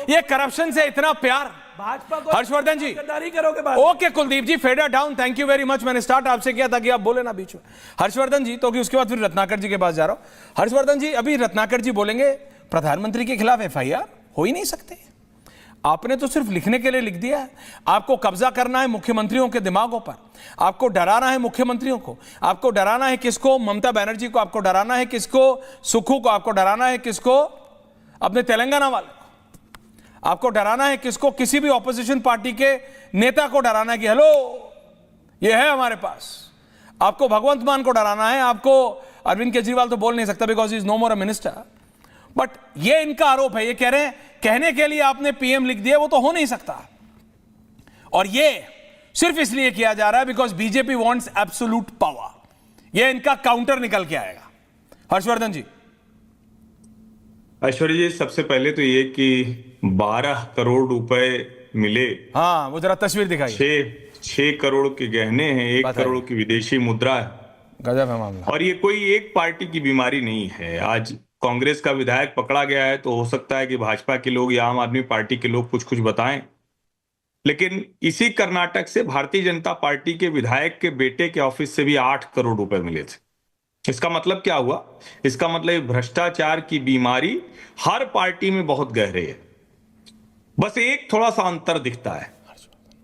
[SPEAKER 4] ये करप्शन से इतना प्यार हर्षवर्धन जी करोगे बात। Okay Kuldeep ji, fader down, thank you very much. मैंने स्टार्ट आपसे किया ताकि आप बोले ना बीच में, हर्षवर्धन जी, तो कि उसके बाद फिर रत्नाकर जी के पास जा रहा हूं। हर्षवर्धन जी, अभी रत्नाकर जी बोलेंगे प्रधानमंत्री के खिलाफ एफआईआर हो ही नहीं सकते, आपने तो सिर्फ लिखने के लिए लिख दिया है। आपको कब्जा करना है मुख्यमंत्रियों के दिमागों पर, आपको डराना है मुख्यमंत्रियों को, आपको डराना है किसको, ममता बनर्जी को, आपको डराना है किसको, सुखू को, आपको डराना है किसको, अपने तेलंगाना वाले, आपको डराना है किसको, किसी भी ऑपोजिशन पार्टी के नेता को डराना है कि हेलो ये है हमारे पास। आपको भगवंत मान को डराना है, आपको अरविंद केजरीवाल तो बोल नहीं सकता because he is no more a minister, but ये इनका आरोप है, ये कह रहे हैं कहने के लिए आपने पीएम लिख दिया, वो तो हो नहीं सकता, और ये सिर्फ इसलिए किया जा रहा है because BJP wants absolute power. ये इनका काउंटर निकल के आएगा। हर्षवर्धन जी।
[SPEAKER 7] ऐश्वर्य जी, सबसे पहले तो ये कि 12 करोड़ रुपए मिले,
[SPEAKER 4] हाँ वो जरा तस्वीर दिखाइए,
[SPEAKER 7] 6 करोड़ के गहने हैं, 1 करोड़ की विदेशी मुद्रा है,
[SPEAKER 4] गजब है मामला।
[SPEAKER 7] और ये कोई एक पार्टी की बीमारी नहीं है। आज कांग्रेस का विधायक पकड़ा गया है तो हो सकता है कि भाजपा के लोग या आम आदमी पार्टी के लोग कुछ कुछ बताएं, लेकिन इसी कर्नाटक से भारतीय जनता पार्टी के विधायक के बेटे के ऑफिस से भी 8 करोड़ रुपए मिले थे। इसका मतलब क्या हुआ? इसका मतलब भ्रष्टाचार की बीमारी हर पार्टी में बहुत गहरे है, बस एक थोड़ा सा अंतर दिखता है।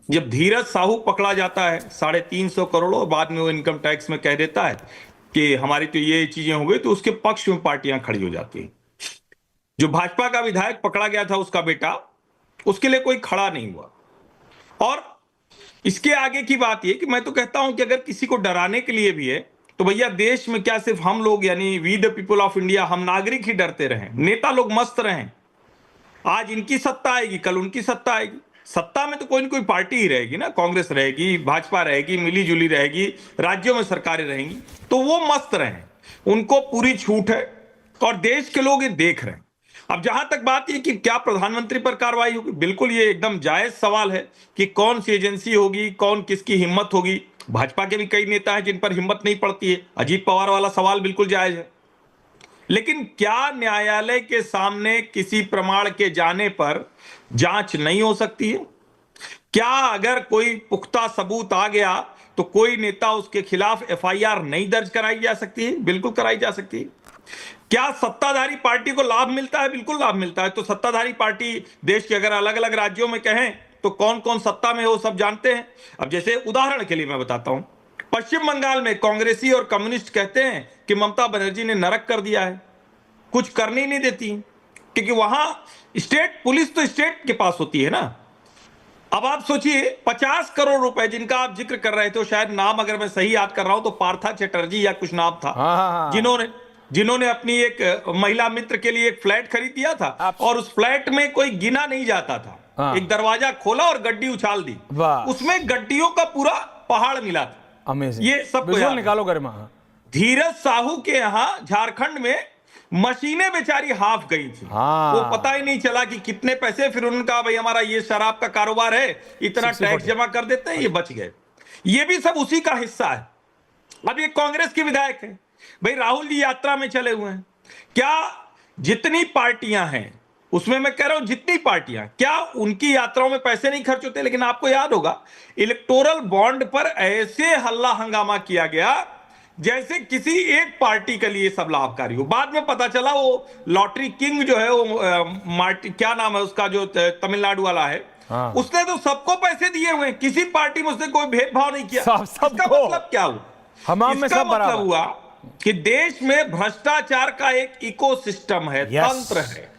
[SPEAKER 7] जब धीरज साहू पकड़ा जाता है 350 करोड़ और बाद में वो इनकम टैक्स में कह देता है कि हमारी तो ये चीजें हो गई, तो उसके पक्ष में पार्टियां खड़ी हो जाती हैं। जो भाजपा का विधायक पकड़ा गया था उसका बेटा, उसके लिए कोई खड़ा नहीं हुआ। और इसके आगे की बात यह कि मैं तो कहता हूं कि अगर किसी को डराने के लिए भी है तो भैया देश में क्या सिर्फ हम लोग यानी we the people of India, हम नागरिक ही डरते रहें, नेता लोग मस्त रहें। आज इनकी सत्ता आएगी, कल उनकी सत्ता आएगी। सत्ता में तो कोई ना कोई पार्टी ही रहेगी ना, कांग्रेस रहेगी, भाजपा रहेगी, मिली जुली रहेगी, राज्यों में सरकारें रहेंगी, तो वो मस्त रहें, उनको पूरी छूट है और देश के लोग ये देख रहे हैं। अब जहां तक बात ये कि क्या प्रधानमंत्री पर कार्रवाई होगी, बिल्कुल ये एकदम जायज सवाल है कि कौन सी एजेंसी होगी, कौन किसकी हिम्मत होगी। भाजपा के भी कई नेता हैं जिन पर हिम्मत नहीं पड़ती है, अजीत पवार वाला सवाल बिल्कुल जायज है। लेकिन क्या न्यायालय के सामने किसी प्रमाण के जाने पर जांच नहीं हो सकती है? क्या अगर कोई पुख्ता सबूत आ गया तो कोई नेता उसके खिलाफ एफआईआर नहीं दर्ज कराई जा सकती है? बिल्कुल कराई जा सकती है। क्या सत्ताधारी पार्टी को लाभ मिलता है? बिल्कुल लाभ मिलता है। तो सत्ताधारी पार्टी देश के अगर अलग अलग राज्यों में कहें तो कौन कौन सत्ता में हो सब जानते हैं। अब जैसे उदाहरण के लिए मैं बताता हूं, पश्चिम बंगाल में कांग्रेसी और कम्युनिस्ट कहते हैं कि ममता बनर्जी ने नरक कर दिया है, कुछ करने ही नहीं देती, क्योंकि वहां स्टेट पुलिस तो स्टेट के पास होती है ना। अब आप सोचिए 50 करोड़ रुपए जिनका आप जिक्र कर रहे थे, शायद नाम अगर मैं सही याद कर रहा हूं तो पार्था चटर्जी या कुछ नाम था, जिन्होंने अपनी एक महिला मित्र के लिए एक फ्लैट खरीद दिया था और उस फ्लैट में कोई गिना नहीं जाता था, एक दरवाजा खोला और गड्डी उछाल दी, उसमें गड्डियों का पूरा पहाड़ मिला था। ये सब
[SPEAKER 4] निकालो गरिमा।
[SPEAKER 7] धीरज साहू के यहां झारखंड में मशीनें बेचारी हाफ गई थी, वो पता ही नहीं चला कि कितने पैसे, फिर उन्होंने कहा भाई हमारा ये शराब का कारोबार है, इतना टैक्स जमा कर देते हैं, ये बच गए। ये भी सब उसी का हिस्सा है। अब ये कांग्रेस के विधायक है, भाई राहुल जी यात्रा में चले हुए हैं, क्या जितनी पार्टियां हैं उसमें मैं कह रहा हूं जितनी पार्टियां, क्या उनकी यात्राओं में पैसे नहीं खर्च होते? लेकिन आपको याद होगा इलेक्टोरल बॉन्ड पर ऐसे हल्ला हंगामा किया गया जैसे किसी एक पार्टी के लिए सब लाभकारी हो। बाद में पता चला वो लॉटरी किंग जो है वो क्या नाम है उसका, जो तमिलनाडु वाला है, उसने तो सबको पैसे दिए हुए, किसी पार्टी में उसने कोई भेदभाव नहीं किया। इसका मतलब क्या हुआ? इसका मतलब हुआ कि देश में भ्रष्टाचार का एक इकोसिस्टम है, तंत्र है,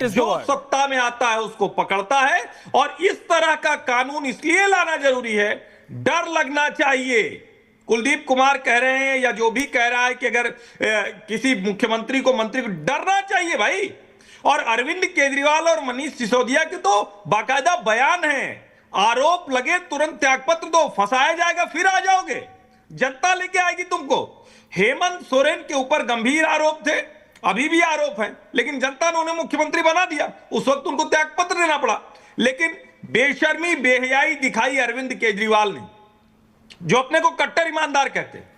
[SPEAKER 7] जो सत्ता में आता है उसको पकड़ता है। और इस तरह का कानून इसलिए लाना जरूरी है, डर लगना चाहिए। कुलदीप कुमार कह रहे हैं या जो भी कह रहा है कि अगर किसी मुख्यमंत्री को, मंत्री को डरना चाहिए भाई। और अरविंद केजरीवाल और मनीष सिसोदिया के तो बाकायदा बयान है, आरोप लगे तुरंत त्यागपत्र दो, फंसाया जाएगा फिर आ जाओगे, जनता लेके आएगी तुमको। हेमंत सोरेन के ऊपर गंभीर आरोप थे, अभी भी आरोप है, लेकिन जनता ने उन्हें मुख्यमंत्री बना दिया, उस वक्त उनको त्यागपत्र देना पड़ा। लेकिन बेशर्मी बेहयाई दिखाई अरविंद केजरीवाल ने, जो अपने को कट्टर ईमानदार कहते हैं।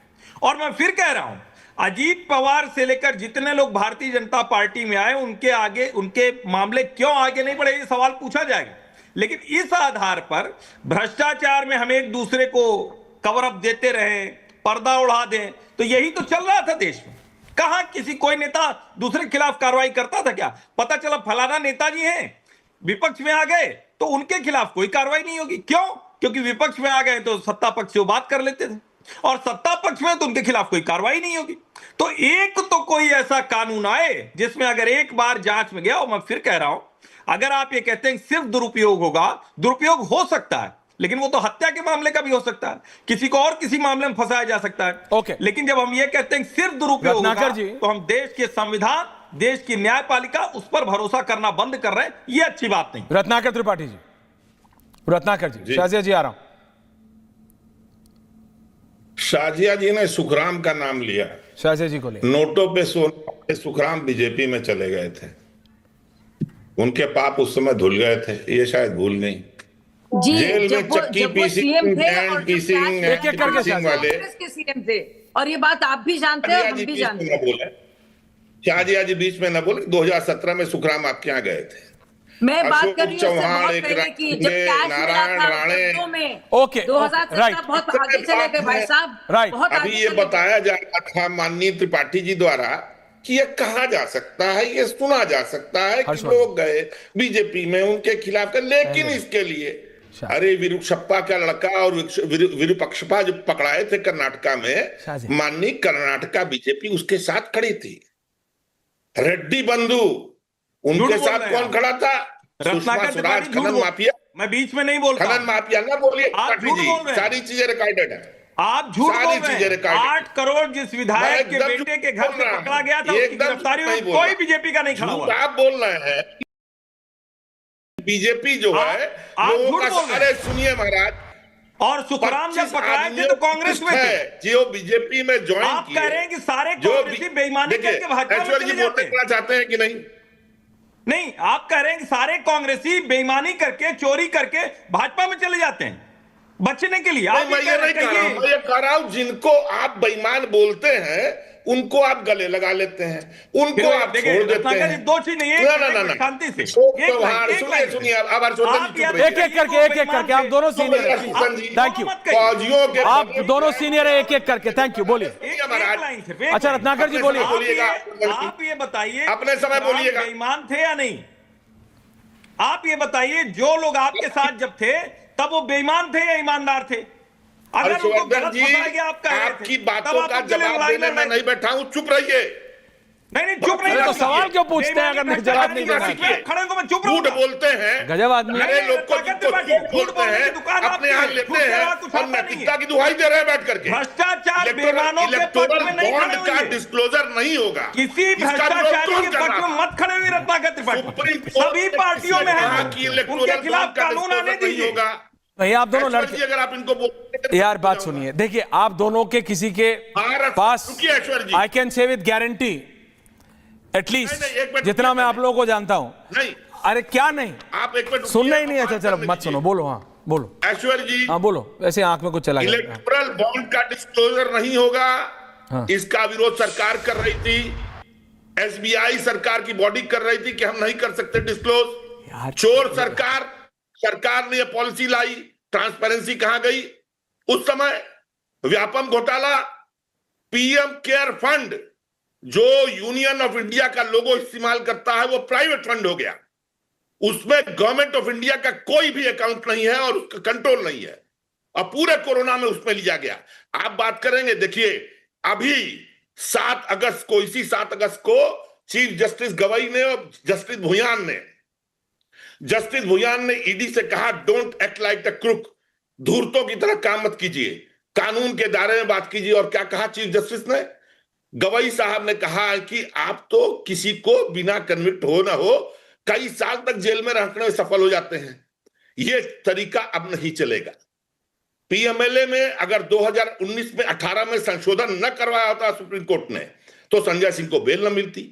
[SPEAKER 7] और मैं फिर कह रहा हूं, अजीत पवार से लेकर जितने लोग भारतीय जनता पार्टी में आए, उनके आगे, उनके मामले क्यों आगे नहीं बढ़े, ये सवाल पूछा जाएगा। लेकिन इस आधार पर भ्रष्टाचार में हम एक दूसरे को कवर अप देते रहे, पर्दा उड़ा दें, तो यही तो चल रहा था देश में। कहां किसी कोई नेता दूसरे के खिलाफ कार्रवाई करता था क्या? पता चला फलाना नेताजी हैं, विपक्ष में आ गए तो उनके खिलाफ कोई कार्रवाई नहीं होगी। क्यों? क्योंकि विपक्ष में आ गए तो सत्ता पक्ष से बात कर लेते थे, और सत्ता पक्ष में तो उनके खिलाफ कोई कार्रवाई नहीं होगी। तो एक तो कोई ऐसा कानून आए जिसमें अगर एक बार जांच में गया, और मैं फिर कह रहा हूं, अगर आप ये कहते हैं सिर्फ दुरुपयोग होगा, दुरुपयोग हो सकता है, लेकिन वो तो हत्या के मामले का भी हो सकता है, किसी को और किसी मामले में फंसाया जा सकता है। लेकिन जब हम ये कहते हैं सिर्फ दुरुपयोग होगा, तो हम देश के संविधान, देश की न्यायपालिका, उस पर भरोसा करना बंद कर रहे हैं। ये अच्छी बात नहीं।
[SPEAKER 4] रत्नाकर त्रिपाठी जी, रत्नाकर जी, शाजिया जी आ रहा हूं।
[SPEAKER 8] शाजिया जी ने सुखराम का नाम लिया,
[SPEAKER 4] शाजिया जी को ले,
[SPEAKER 8] नोटों पे सोने सुखराम बीजेपी में चले गए थे, उनके पाप उस समय धुल गए थे, ये शायद भूल नहीं। जेल में चक्की पीसिंग
[SPEAKER 4] एक एक करके
[SPEAKER 8] वाले
[SPEAKER 6] सीएम थे, और ये बात आप भी जानते हैं, हम भी जानते हैं।
[SPEAKER 8] शाजिया जी बीच में न बोले, 2017 में सुखराम आपके यहाँ गए थे।
[SPEAKER 6] मैं बात कर रही हूँ
[SPEAKER 8] चौहान,
[SPEAKER 6] नारायण राणे
[SPEAKER 4] में,
[SPEAKER 6] 2017 बहुत आगे चले गए भाई साहब, बहुत
[SPEAKER 8] अभी ये बताया जा रहा था माननीय त्रिपाठी जी द्वारा कि ये कहा जा सकता है, ये सुना जा सकता है कि लोग गए बीजेपी में उनके खिलाफ, लेकिन इसके लिए अरे विरूक्षप्पा का लड़का और विरूपक्षप्पा जो पकड़ाए थे कर्नाटका में, माननीय कर्नाटका बीजेपी उसके साथ खड़ी थी। रेड्डी बंधु उनके साथ कौन खड़ा था? सुषमा स्वराज, खनन माफिया।
[SPEAKER 7] मैं बीच में नहीं बोल रहा,
[SPEAKER 8] खनन माफिया ना बोलिए,
[SPEAKER 7] आप झूठ बोल रहे हैं।
[SPEAKER 8] सारी चीजें रिकॉर्डेड है,
[SPEAKER 7] आप झूठ बोल रहे हैं।
[SPEAKER 8] हैं।
[SPEAKER 7] 8 करोड़ जिस विधायक के बेटे के घर से पकड़ा गया था, उसकी गिरफ्तारी में कोई बीजेपी का नहीं खड़ा हुआ।
[SPEAKER 8] आप बोल रहे हैं बीजेपी जो है लोगों का। अरे सुनिए महाराज,
[SPEAKER 7] और सुखराम जब पकड़ाए थे तो कांग्रेस में थे,
[SPEAKER 8] जो बीजेपी में ज्वाइन
[SPEAKER 7] आप कह रहे हैं कि सारे कांग्रेसी बेईमानी करके भाजपा में चले जाते हैं।
[SPEAKER 8] चाहते हैं कि नहीं?
[SPEAKER 7] नहीं, आप कह रहे हैं कि सारे कांग्रेसी बेईमानी करके, चोरी करके भाजपा में चले जाते हैं बचने के लिए।
[SPEAKER 8] मैं ये नहीं कह रहा हूं, मैं ये कह रहा हूं जिनको आप बेईमान बोलते हैं उनको आप गले लगा लेते हैं, उनको आप छोड़ देते हैं।
[SPEAKER 7] दो चीज नहीं है, शांति से
[SPEAKER 8] सुनिए,
[SPEAKER 5] एक एक करके आप दोनों सीनियर, थैंक यू।
[SPEAKER 8] फौजियों के
[SPEAKER 5] आप दोनों सीनियर है, एक एक करके, थैंक यू। बोलिए। अच्छा रत्नाकर जी बोलिए।
[SPEAKER 7] आप ये बताइए,
[SPEAKER 8] अपने समय बोलिएगा,
[SPEAKER 7] बेईमान थे या नहीं? आप ये बताइए, जो लोग आपके साथ जब थे तब वो बेईमान थे या ईमानदार थे? अगर उनको गलत पकड़ा गया, आप कह रहे थे,
[SPEAKER 8] आपकी बातों का जवाब देने में नहीं बैठा हूं, चुप रहिए।
[SPEAKER 7] नहीं चुप रहिए,
[SPEAKER 5] तो सवाल क्यों पूछते हैं अगर नहीं जवाब नहीं देना?
[SPEAKER 7] खड़े को मैं चुप
[SPEAKER 8] झूठ बोलते हैं,
[SPEAKER 5] गजब आदमी।
[SPEAKER 8] अरे लोग को बोलते हैं, अपने यहाँ लेते हैं और नैतिकता की दुहाई दे रहे हैं बैठ करके।
[SPEAKER 7] भ्रष्टाचार बेईमानों के पक्ष में नहीं खड़े
[SPEAKER 8] बॉन्ड का डिस्क्लोजर नहीं होगा,
[SPEAKER 7] किसी भ्रष्टाचारी के पक्ष में मत खड़े हुए रत्नाकर त्रिपाठी। सभी पार्टियों में है, उनके खिलाफ कानून आने दीजिए।
[SPEAKER 5] भैया आप दोनों लड़के,
[SPEAKER 8] अगर आप इनको
[SPEAKER 5] यार बात सुनिए, देखिए आप दोनों के किसी के पास, I can say with guarantee at least जितना मैं आप लोगों को जानता हूं।
[SPEAKER 8] नहीं,
[SPEAKER 5] अरे क्या नहीं,
[SPEAKER 8] आप एक मिनट
[SPEAKER 5] सुनना ही नहीं। अच्छा चलो मत सुनो, बोलो। हाँ बोलो
[SPEAKER 8] ऐश्वर्य जी।
[SPEAKER 5] हाँ बोलो, वैसे आंख में कुछ चला गया।
[SPEAKER 8] इलेक्टोरल बॉन्ड का डिस्क्लोजर नहीं होगा,
[SPEAKER 5] हाँ।
[SPEAKER 8] इसका विरोध सरकार कर रही थी, एसबीआई सरकार की बॉडी कर रही थी कि हम नहीं कर सकते डिस्क्लोज। चोर सरकार ने यह पॉलिसी लाई, ट्रांसपेरेंसी कहां गई? उस समय व्यापम घोटाला, पीएम केयर फंड जो यूनियन ऑफ इंडिया का लोगो इस्तेमाल करता है वो प्राइवेट फंड हो गया, उसमें गवर्नमेंट ऑफ इंडिया का कोई भी अकाउंट नहीं है और उसका कंट्रोल नहीं है, और पूरे कोरोना में उसमें लिया गया। आप बात करेंगे, देखिए अभी 7 अगस्त को, इसी 7 अगस्त को चीफ जस्टिस गवई ने और जस्टिस भुयान ने ईडी से कहा, don't act like the crook, धूर्तों की तरह काम मत कीजिए, कानून के दायरे में बात कीजिए। और क्या कहा चीफ जस्टिस ने? गवई साहब ने कहा है कि आप तो किसी को बिना कन्विक्ट हो ना हो कई साल तक जेल में रखने में सफल हो जाते हैं, यह तरीका अब नहीं चलेगा। पीएमएलए में अगर 2019 में 18 में संशोधन न करवाया होता सुप्रीम कोर्ट ने तो संजय सिंह को बेल न मिलती।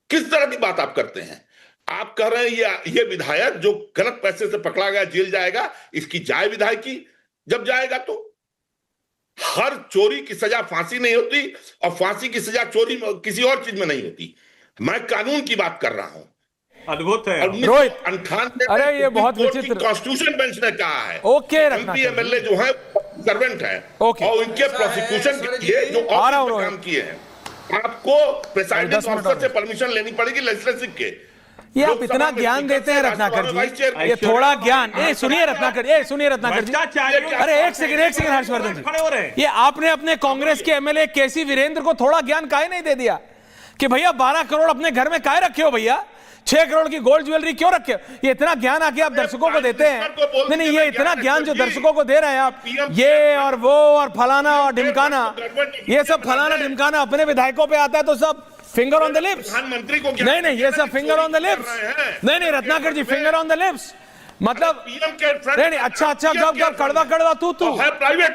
[SPEAKER 8] किस तरह की बात आप करते हैं? आप कह रहे हैं ये विधायक जो गलत पैसे से पकड़ा गया जेल जाएगा, इसकी जाए विधायकी। जब जाएगा तो हर चोरी की सजा फांसी नहीं होती और फांसी की सजा चोरी किसी और चीज में नहीं होती। मैं कानून की बात कर रहा हूं।
[SPEAKER 7] अद्भुत है।
[SPEAKER 8] 1998
[SPEAKER 5] अरे ये बहुत विचित्र,
[SPEAKER 8] कॉन्स्टिट्यूशन बेंच ने कहा है
[SPEAKER 5] ओके
[SPEAKER 8] एमपीएमएलए जो है सर्वेंट है और उनके प्रोसिक्यूशन के लिए जो काम किए हैं, आपको प्रेसाइडिंग ऑफिसर से परमिशन लेनी पड़ेगी लेजिस्लेटिव के।
[SPEAKER 5] ये आप इतना ज्ञान देते हैं रत्नाकर जी, ये थोड़ा ज्ञान, सुनिए रत्नाकर जी, अरे एक सेकंड हर्षवर्धन जी, ये आपने अपने कांग्रेस के एमएलए केसी वीरेंद्र को थोड़ा ज्ञान काहे नहीं दे दिया कि भैया 12 करोड़ अपने घर में काहे रखे हो भैया, 6 करोड़ की गोल्ड ज्वेलरी क्यों रखे हो? ये इतना ज्ञान आके आप दर्शकों को देते हैं। नहीं, ये इतना ज्ञान जो दर्शकों को दे रहे हैं आप, ये और वो और फलाना और ढिमकाना, ये सब फलाना ढिमकाना अपने विधायकों पे आता है तो सब फिंगर ऑन द लिप्स।
[SPEAKER 8] प्रधानमंत्री को
[SPEAKER 5] नहीं, ये सब फिंगर ऑन द लिप्स। नहीं Ratnakar ji, finger on the lips मतलब नहीं। अच्छा गब कड़वा तू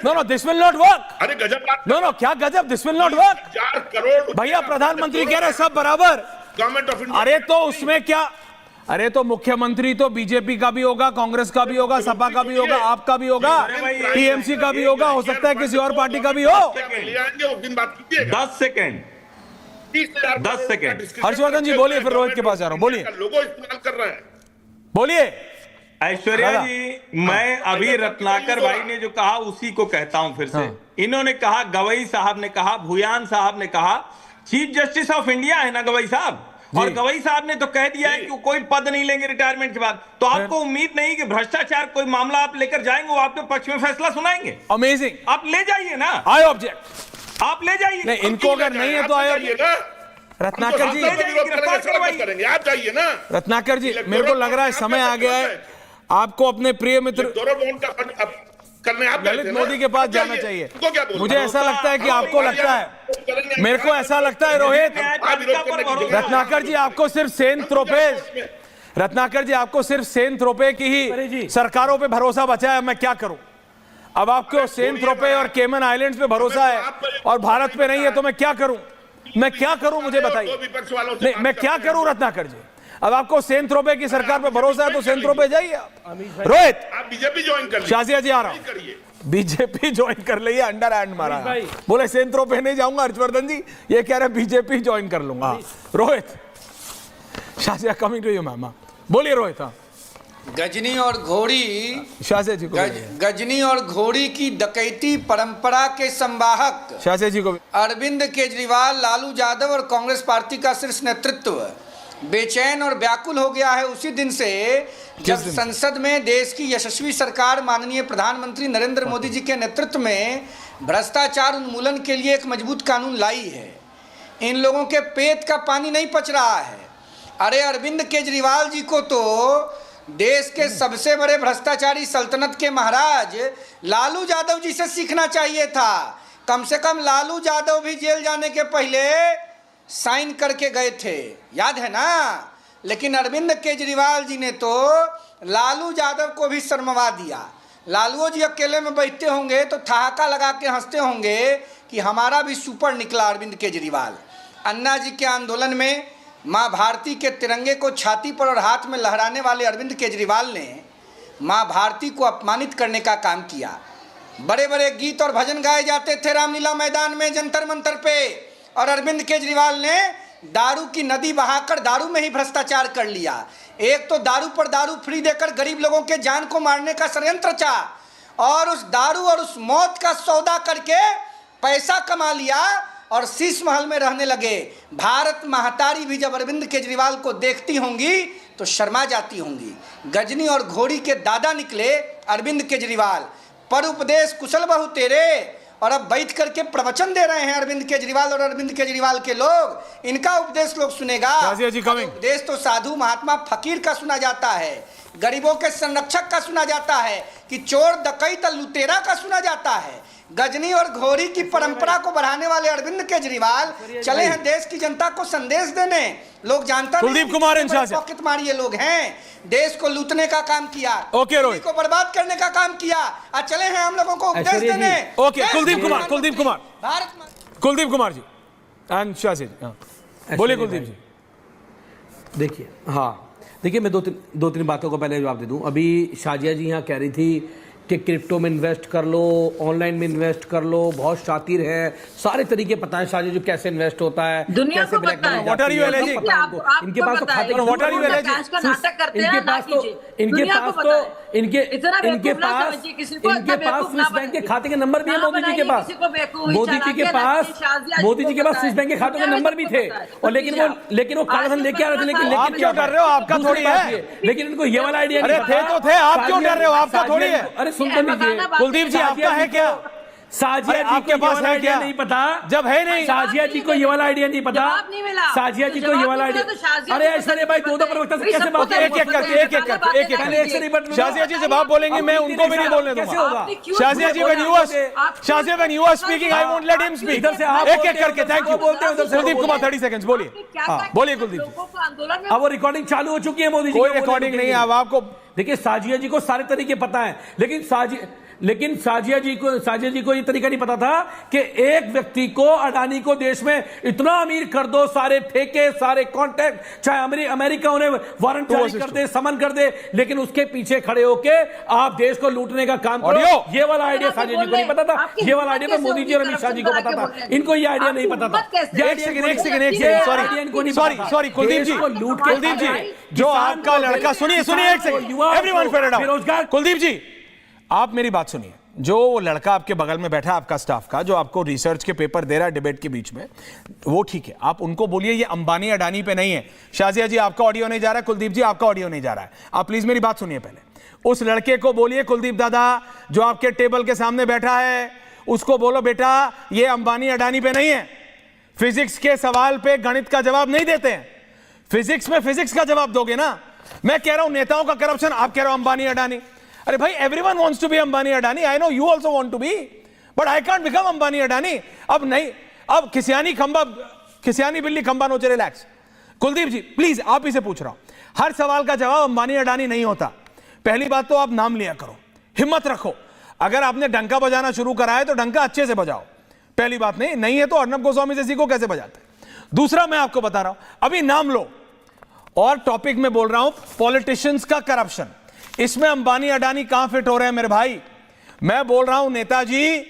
[SPEAKER 5] no this will not work.
[SPEAKER 8] अरे गजब,
[SPEAKER 5] नो क्या गजब, this will not work.
[SPEAKER 8] 4 crore
[SPEAKER 5] भैया प्रधानमंत्री कह रहे सब बराबर,
[SPEAKER 8] गवर्नमेंट ऑफ इंडिया।
[SPEAKER 5] अरे तो उसमें क्या, अरे तो मुख्यमंत्री तो बीजेपी का भी होगा, कांग्रेस का भी होगा, सपा का भी होगा, आपका भी होगा, टीएमसी का भी होगा, हो सकता है किसी और पार्टी का भी हो।
[SPEAKER 7] 10 सेकेंड
[SPEAKER 5] हर्षवर्धन जी बोलिए, फिर रोहित के पास जा रहा हूं, बोलिए।
[SPEAKER 8] लोगो इस्तेमाल कर रहे हैं,
[SPEAKER 5] बोलिए।
[SPEAKER 7] ऐश्वर्या जी, मैं अभी रत्नाकर भाई ने जो कहा उसी को कहता हूं फिर से। इन्होंने कहा, गवई साहब ने कहा, भुयान साहब ने कहा, चीफ जस्टिस ऑफ इंडिया है ना गवई साहब, और गवई साहब ने तो कह दिया है कि कोई पद नहीं लेंगे रिटायरमेंट के बाद, तो आपको उम्मीद नहीं कि भ्रष्टाचार कोई मामला आप लेकर जाएंगे, वो आपके पक्ष में फैसला सुनाएंगे?
[SPEAKER 4] अमेजिंग,
[SPEAKER 7] आप ले जाइए ना,
[SPEAKER 4] आई ऑब्जेक्ट।
[SPEAKER 7] आप ले जाइए।
[SPEAKER 4] नहीं, इनको अगर नहीं है तो आए रत्नाकर जी,
[SPEAKER 8] करेंगे, आप जाइए ना।
[SPEAKER 4] रत्नाकर जी, मेरे को लग रहा है समय आ गया है आपको अपने प्रिय मित्र ललित मोदी के पास जाना चाहिए। मुझे ऐसा लगता है कि आपको लगता है, मेरे को ऐसा लगता है रोहित, रत्नाकर जी आपको सिर्फ सेन थ्रोपे की ही सरकारों पे भरोसा बचा है। मैं क्या करूं? अब आपको सेन थ्रोपे और केमन आइलैंड्स पे भरोसा है और भारत पे नहीं है, तो मैं क्या करूं? मुझे बताइए। नहीं, मैं क्या करूं रत्नाकर जी? अब आपको सेन थ्रोपे की सरकार पे भरोसा है तो सेन थ्रोपे जाइए आप। रोहित,
[SPEAKER 8] आप बीजेपी ज्वाइन कर लीजिए।
[SPEAKER 4] शाजिया जी आ रहा हूं, बीजेपी ज्वाइन कर ली, अंडर हैंड मारा है। बोले सेन थ्रोपे नहीं जाऊंगा, हर्षवर्धन जी ये कह रहे बीजेपी ज्वाइन कर लूंगा। Rohit, Shazia coming to you ma'am, बोलिए रोहित। हाँ,
[SPEAKER 9] गजनी और घोड़ी,
[SPEAKER 4] शाजिया जी को
[SPEAKER 9] गजनी और घोड़ी की डकैती परंपरा के संवाहक
[SPEAKER 4] शाजिया जी को
[SPEAKER 9] अरविंद केजरीवाल, लालू यादव और कांग्रेस पार्टी का शीर्ष नेतृत्व बेचैन और व्याकुल हो गया है उसी दिन से जब संसद में देश की यशस्वी सरकार माननीय प्रधानमंत्री नरेंद्र मोदी जी के नेतृत्व में भ्रष्टाचार उन्मूलन के लिए एक मजबूत कानून लाई है। इन लोगों के पेट का पानी नहीं पच रहा है। अरे अरविंद केजरीवाल जी को तो देश के सबसे बड़े भ्रष्टाचारी सल्तनत के महाराज लालू यादव जी से सीखना चाहिए था। कम से कम लालू यादव भी जेल जाने के पहले साइन करके गए थे, याद है ना? लेकिन अरविंद केजरीवाल जी ने तो लालू यादव को भी शर्मवा दिया। लालू जी अकेले में बैठते होंगे तो ठहाका लगा के हंसते होंगे कि हमारा भी सुपर निकला अरविंद केजरीवाल। अन्ना जी के आंदोलन में माँ भारती के तिरंगे को छाती पर और हाथ में लहराने वाले अरविंद केजरीवाल ने माँ भारती को अपमानित करने का काम किया। बड़े बड़े गीत और भजन गाए जाते थे रामलीला मैदान में, जंतर मंतर पे, और अरविंद केजरीवाल ने दारू की नदी बहाकर दारू में ही भ्रष्टाचार कर लिया। एक तो दारू पर दारू फ्री देकर गरीब लोगों के जान को मारने का षड्यंत्र रचा और उस दारू और उस मौत का सौदा करके पैसा कमा लिया और शीश महल में रहने लगे। भारत महतारी भी जब अरविंद केजरीवाल को देखती होंगी तो शर्मा जाती होंगी। गजनी और घोड़ी के दादा निकले अरविंद केजरीवाल। पर उपदेश कुशल बहु तेरे, और अब बैठ करके प्रवचन दे रहे हैं अरविंद केजरीवाल और अरविंद केजरीवाल के लोग। इनका उपदेश लोग सुनेगा। उपदेश तो साधु महात्मा फकीर का सुना जाता है, गरीबों के संरक्षक का सुना जाता है, कि चोर डकैत लुटेरा का सुना जाता है। गजनी और घोड़ी की परंपरा को बढ़ाने वाले अरविंद केजरीवाल चले हैं देश की जनता को संदेश देने। लोग जानता
[SPEAKER 4] कुलदीप कुमार
[SPEAKER 9] पॉकेट मारिए लोग हैं, देश को लूटने का काम किया,
[SPEAKER 4] रोहित
[SPEAKER 9] को बर्बाद करने का काम किया, आज चले हैं हम लोगों को उपदेश देने।
[SPEAKER 4] कुलदीप कुमार
[SPEAKER 9] भारत
[SPEAKER 4] कुलदीप कुमार जी एंड शाजिया जी, बोलिए कुलदीप जी।
[SPEAKER 5] देखिए, हाँ देखिए, मैं दो तीन बातों को पहले जवाब दे दूं। अभी शाजिया जी यहाँ कह रही थी कि क्रिप्टो में इन्वेस्ट कर लो, ऑनलाइन में इन्वेस्ट कर लो, बहुत शातिर है, सारे तरीके पता है शाजिया जी कैसे इन्वेस्ट होता है,
[SPEAKER 6] दुनिया को पता है।
[SPEAKER 4] What are you alleging?
[SPEAKER 5] इनके पास तो खाते,
[SPEAKER 4] व्हाट आर यू एलिजिंग?
[SPEAKER 5] इनके पास स्विस बैंक के खाते के नंबर भी है मोदी जी के पास। मोदी जी के पास स्विस बैंक के खातों के नंबर भी थे, और लेकिन वो कागज लेके आ रहे थे। लेकिन
[SPEAKER 4] क्यों डर रहे हो? आपका थोड़ी है।
[SPEAKER 5] लेकिन इनको ये वाला आइडिया नहीं
[SPEAKER 4] थे, आप क्यों डर रहे हो? आपका थोड़ी है।
[SPEAKER 5] अरे सुन तो लीजिए
[SPEAKER 4] कुलदीप जी, आपका है क्या?
[SPEAKER 5] साजिया जी
[SPEAKER 4] आपके पास है क्या?
[SPEAKER 5] नहीं पता,
[SPEAKER 4] जब है नहीं।
[SPEAKER 5] साजिया जी को ये वाला आइडिया नहीं पता। साजिया जी को ये वाला आइडिया। अरे ऐश्वर्या भाई, दो प्रवक्ता से कैसे बात?
[SPEAKER 4] एक शाजिया जी जब आप बोलेंगे मैं उनको भी नहीं बोलने दूंगा। शाजिया जी when you are speaking I won't let him speak।
[SPEAKER 5] इधर से आप
[SPEAKER 4] एक करके thank you. Kuldeep Kumar 30 seconds बोलिए। बोलिए कुलदीप जी।
[SPEAKER 5] अब वो रिकॉर्डिंग चालू हो चुकी है मोदी जी।
[SPEAKER 4] कोई रिकॉर्डिंग नहीं है। अब आपको
[SPEAKER 5] देखिए, साजिया जी को सारे तरीके पता है, लेकिन साजिया जी को ये तरीका नहीं पता था कि एक व्यक्ति को, अडानी को देश में इतना अमीर कर दो, सारे ठेके, सारे कॉन्ट्रैक्ट, चाहे अमेरिका उन्हें वारंट जारी कर दे, समन कर दे, लेकिन उसके पीछे खड़े होके आप देश को लूटने का काम करो। ये वाला आइडिया साजिया जी को नहीं पता था। ये वाला आइडिया तो मोदी जी और अमित शाह जी को पता था। इनको ये आइडिया नहीं पता था।
[SPEAKER 4] सॉरी कुलदीप जी, जो आपका लड़का, सुनिए एक second, everyone fade out. Kuldeep ji, आप मेरी बात सुनिए। जो वो लड़का आपके बगल में बैठा आपका स्टाफ का, जो आपको रिसर्च के पेपर दे रहा है डिबेट के बीच में, वो ठीक है, आप उनको बोलिए ये अंबानी अडानी पे नहीं है। शाजिया जी आपका ऑडियो नहीं जा रहा है, कुलदीप जी आपका ऑडियो नहीं जा रहा है, आप प्लीज मेरी बात सुनिए पहले। उस लड़के को बोलिए, कुलदीप दादा जो आपके टेबल के सामने बैठा है, उसको बोलो बेटा ये अंबानी अडानी पे नहीं है। फिजिक्स के सवाल पे गणित का जवाब नहीं देते हैं, फिजिक्स में फिजिक्स का जवाब दोगे ना। मैं कह रहा हूं नेताओं का करप्शन, आप कह रहे हो अंबानी अडानी। अरे भाई everyone wants to be Ambani Adani, I know you also want to be, but I can't become Ambani Adani. अब नहीं, अब खिसियानी बिल्ली खंबा नोचे, रिलैक्स। कुलदीप जी प्लीज, आप ही से पूछ रहा हूं, हर सवाल का जवाब अंबानी अडानी नहीं होता। पहली बात तो आप नाम लिया करो, हिम्मत रखो। अगर आपने डंका बजाना शुरू करा है तो डंका अच्छे से बजाओ, पहली बात। नहीं है तो अर्नब गोस्वामी से सीखो कैसे बजाते हैं। दूसरा मैं आपको बता रहा हूं, अभी नाम लो, और टॉपिक में बोल रहा हूं पॉलिटिशियंस का करप्शन। इसमें अंबानी अडानी कहां फिट हो रहे हैं मेरे भाई? मैं बोल रहा हूं नेताजी,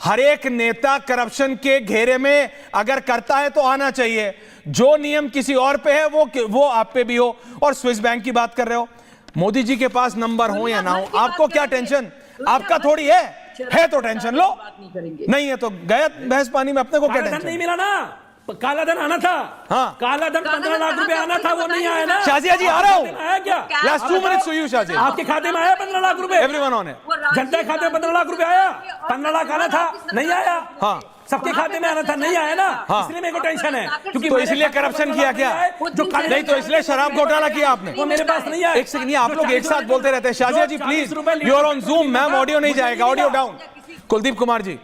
[SPEAKER 4] हर एक नेता करप्शन के घेरे में अगर करता है तो आना चाहिए। जो नियम किसी और पे है वो आप पे भी हो। और स्विस बैंक की बात कर रहे हो, मोदी जी के पास नंबर हो या ना हो, आपको क्या टेंशन? आपका थोड़ी है तो टेंशन लो, नहीं है तो गया बहस पानी में, अपने को क्या टेंशन?
[SPEAKER 5] नहीं मिला ना, काला धन आना था। हाँ, काला धन 15 लाख रुपए आना था, वो नहीं आया ना।
[SPEAKER 4] शाजिया जी आ रहा हूं,
[SPEAKER 5] आया क्या?
[SPEAKER 4] Last 2 minutes to you Shazia.
[SPEAKER 5] आपके खाते में आया 15 लाख रुपए?
[SPEAKER 4] एवरीवन ऑन है,
[SPEAKER 5] जनता के खाते में 15 लाख रुपए आया? 15 लाख आना था, नहीं आया।
[SPEAKER 4] हाँ,
[SPEAKER 5] सबके खाते में आना था, नहीं आया ना। इसलिए मेरे को टेंशन है, क्योंकि
[SPEAKER 4] तो इसलिए करप्शन किया क्या?
[SPEAKER 5] जो
[SPEAKER 4] नहीं तो इसलिए शराब घोटाला किया आपने?
[SPEAKER 5] वो मेरे पास नहीं आया।
[SPEAKER 4] एक सेकंड, आप लोग एक साथ बोलते रहते हैं। Shazia ji please, you are on Zoom ma'am, audio नहीं जाएगा, ऑडियो डाउन। कुलदीप कुमार जी,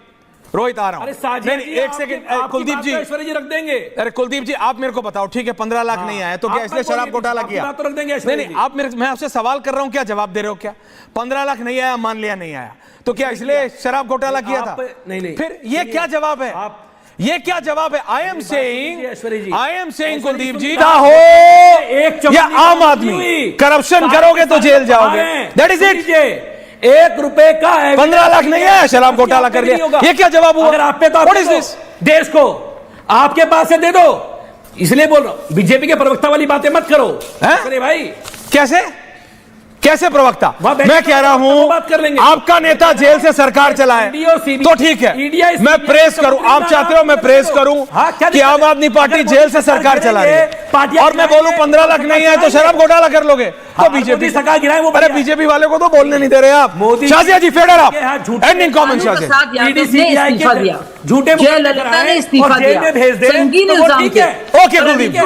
[SPEAKER 4] रोहित आ रहा हूं।
[SPEAKER 5] नहीं,
[SPEAKER 4] एक सेकंड कुलदीप जी,
[SPEAKER 5] ऐश्वर्या जी रख देंगे।
[SPEAKER 4] अरे कुलदीप जी आप मेरे को बताओ, ठीक है 15 लाख नहीं आया तो क्या इसलिए शराब घोटाला किया?
[SPEAKER 5] तो रख देंगे।
[SPEAKER 4] नहीं, आप मैं आपसे सवाल कर रहा हूं, क्या जवाब दे रहे हो? क्या 15 लाख नहीं आया, मान लिया नहीं आया, तो क्या इसलिए शराब घोटाला किया था?
[SPEAKER 5] नहीं,
[SPEAKER 4] फिर ये क्या जवाब है? ये क्या जवाब है? आई एम सेइंग कुलदीप जी हो या आम आदमी, करप्शन करोगे तो जेल जाओगे, दैट इज इट।
[SPEAKER 5] 1 रुपए का
[SPEAKER 4] 15 लाख नहीं आया, शराब घोटाला कर लिया, ये क्या जवाब हुआ?
[SPEAKER 5] अगर आप पे तो देश को आपके पास से दे दो, इसलिए बोल रहा हूं, बीजेपी के प्रवक्ता वाली बातें मत करो। अरे भाई कैसे प्रवक्ता? मैं कह रहा हूं आपका नेता जेल से सरकार चलाए तो ठीक है, मैं प्रेस करूं, आप चाहते हो मैं प्रेस करूं कि आम आदमी पार्टी जेल से सरकार चला रही है, और मैं बोलूं 15 लाख नहीं आए तो शराब घोटाला कर लोगे, तो बीजेपी सरकार गिराए। वो अरे बीजेपी वाले को तो बोलने नहीं दे रहे आप। शाजिया जी फेडर आप, एंडिंग कमेंट शाजिया।
[SPEAKER 6] झूठे ललिता ने इस्तीफा दिया, संगीन इल्जाम थे।
[SPEAKER 4] ओके कुलदीप,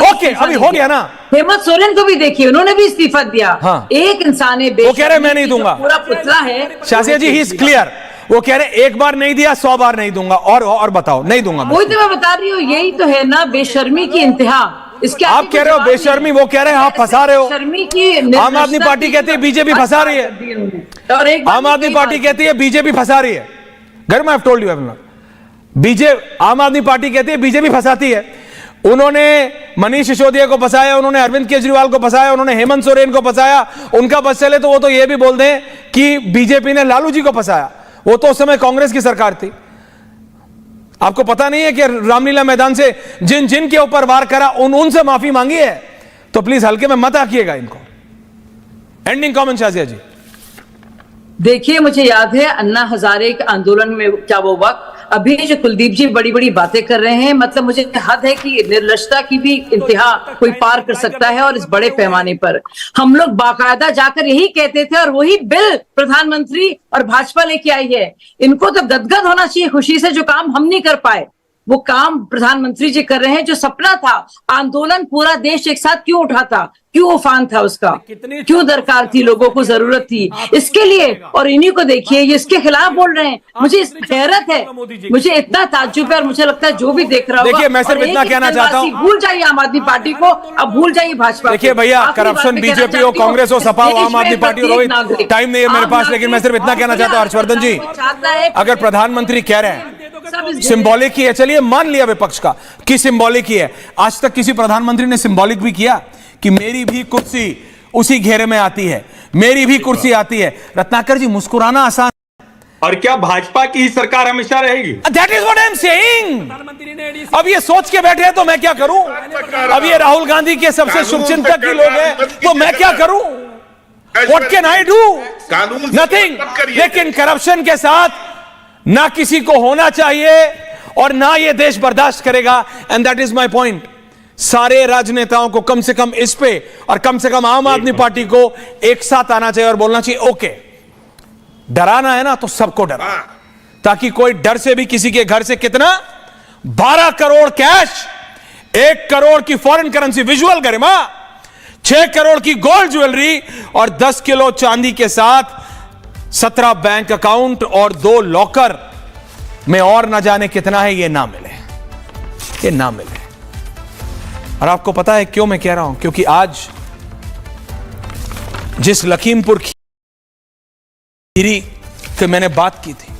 [SPEAKER 4] ओके अभी हो गया ना।
[SPEAKER 6] हेमंत सोरेन को भी देखिए, उन्होंने भी इस्तीफा दिया।
[SPEAKER 4] हाँ।
[SPEAKER 6] एक इंसान है,
[SPEAKER 4] वो कह रहे मैं नहीं दूंगा,
[SPEAKER 6] पूरा पुतला है।
[SPEAKER 4] शाजिया जी ही इज क्लियर, वो कह रहे एक बार नहीं दिया 100 बार नहीं दूंगा। और बताओ, नहीं दूंगा।
[SPEAKER 6] वही तो मैं बता रही हूँ, यही तो है ना बेशर्मी की इंतहा। इसके
[SPEAKER 4] आप कह रहे हो बेशर्मी, वो कह रहे हैं आप फंसा रहे हो।
[SPEAKER 6] शर्मी की
[SPEAKER 4] आम आदमी पार्टी कहती है बीजेपी फंसा रही है, और आम आदमी पार्टी कहती है बीजेपी फंसा रही है। घर में आई हैव टोल्ड यू, आम आदमी पार्टी कहती है बीजेपी फंसाती है। उन्होंने मनीष सिसोदिया को फंसाया, उन्होंने अरविंद केजरीवाल को फंसाया, उन्होंने हेमंत सोरेन को फंसाया। उनका बस चले तो वो तो ये भी बोल दें कि बीजेपी ने लालू जी को फंसाया, वो तो उस समय कांग्रेस की सरकार थी। आपको पता नहीं है कि रामलीला मैदान से जिन के ऊपर वार करा उनसे माफी मांगी है, तो प्लीज हल्के में मत आकिएगा इनको। एंडिंग कमेंट शाजिया जी।
[SPEAKER 6] देखिए, मुझे याद है अन्ना हजारे के आंदोलन में क्या वो वक्त, अभी जो कुलदीप जी बड़ी बड़ी बातें कर रहे हैं, मतलब मुझे हद है कि निर्लजता की भी इंतहा कोई पार कर सकता है। और इस बड़े पैमाने पर हम लोग बाकायदा जाकर यही कहते थे, और वही बिल प्रधानमंत्री और भाजपा लेके आई है। इनको तो गदगद होना चाहिए खुशी से, जो काम हम नहीं कर पाए वो काम प्रधानमंत्री जी कर रहे हैं। जो सपना था, आंदोलन पूरा देश एक साथ क्यों उठा था, क्यों उफान था उसका, क्यों दरकार थी, लोगों को जरूरत थी इसके लिए, और इन्हीं को देखिए ये इसके खिलाफ बोल रहे हैं। मुझे हैरत है, मुझे इतना ताज्जुब है, और मुझे लगता है जो भी देख रहा होगा।
[SPEAKER 4] देखिए मैं सिर्फ इतना कहना चाहता हूँ,
[SPEAKER 6] भूल जाइए आम आदमी पार्टी को, अब भूल जाइए भाजपा।
[SPEAKER 4] देखिए भैया, करप्शन बीजेपी हो, कांग्रेस हो, सपा हो, आम आदमी पार्टी हो, रोहित टाइम नहीं है मेरे पास, लेकिन मैं सिर्फ इतना कहना चाहता हूँ हर्षवर्धन जी, अगर प्रधानमंत्री कह रहे हैं सिंबॉलिक ही है, चलिए मान लिया विपक्ष का कि सिंबॉलिक ही है, आज तक किसी प्रधानमंत्री ने सिंबॉलिक भी किया कि मेरी भी कुर्सी उसी घेरे में आती है, मेरी भी कुर्सी आती है? रत्नाकर जी, मुस्कुराना आसान,
[SPEAKER 7] और क्या भाजपा की ही सरकार हमेशा रहेगी?
[SPEAKER 4] That is what I am saying. अब ये सोच के बैठे हैं तो मैं क्या करूं? अब ये राहुल गांधी के सबसे शुभचिंतक के लोग हैं तो मैं क्या करूं? What can I do?
[SPEAKER 8] कानून से
[SPEAKER 4] नथिंग।
[SPEAKER 8] मत करिए।
[SPEAKER 4] लेकिन करप्शन के साथ ना किसी को होना चाहिए और ना ये देश बर्दाश्त करेगा। And that is my point. सारे राजनेताओं को कम से कम इस पे और कम से कम आम आदमी पार्टी को एक साथ आना चाहिए और बोलना चाहिए ओके, डराना है ना तो सबको डरा, ताकि कोई डर से भी किसी के घर से कितना 12 करोड़ कैश, 1 करोड़ की फॉरेन करेंसी, विजुअल गरिमा, 6 करोड़ की गोल्ड ज्वेलरी और 10 किलो चांदी के साथ 17 बैंक अकाउंट और 2 लॉकर में और ना जाने कितना है, ये ना मिले, ये ना मिले। और आपको पता है क्यों मैं कह रहा हूं? क्योंकि आज जिस लखीमपुर खीरी की मैंने बात की थी,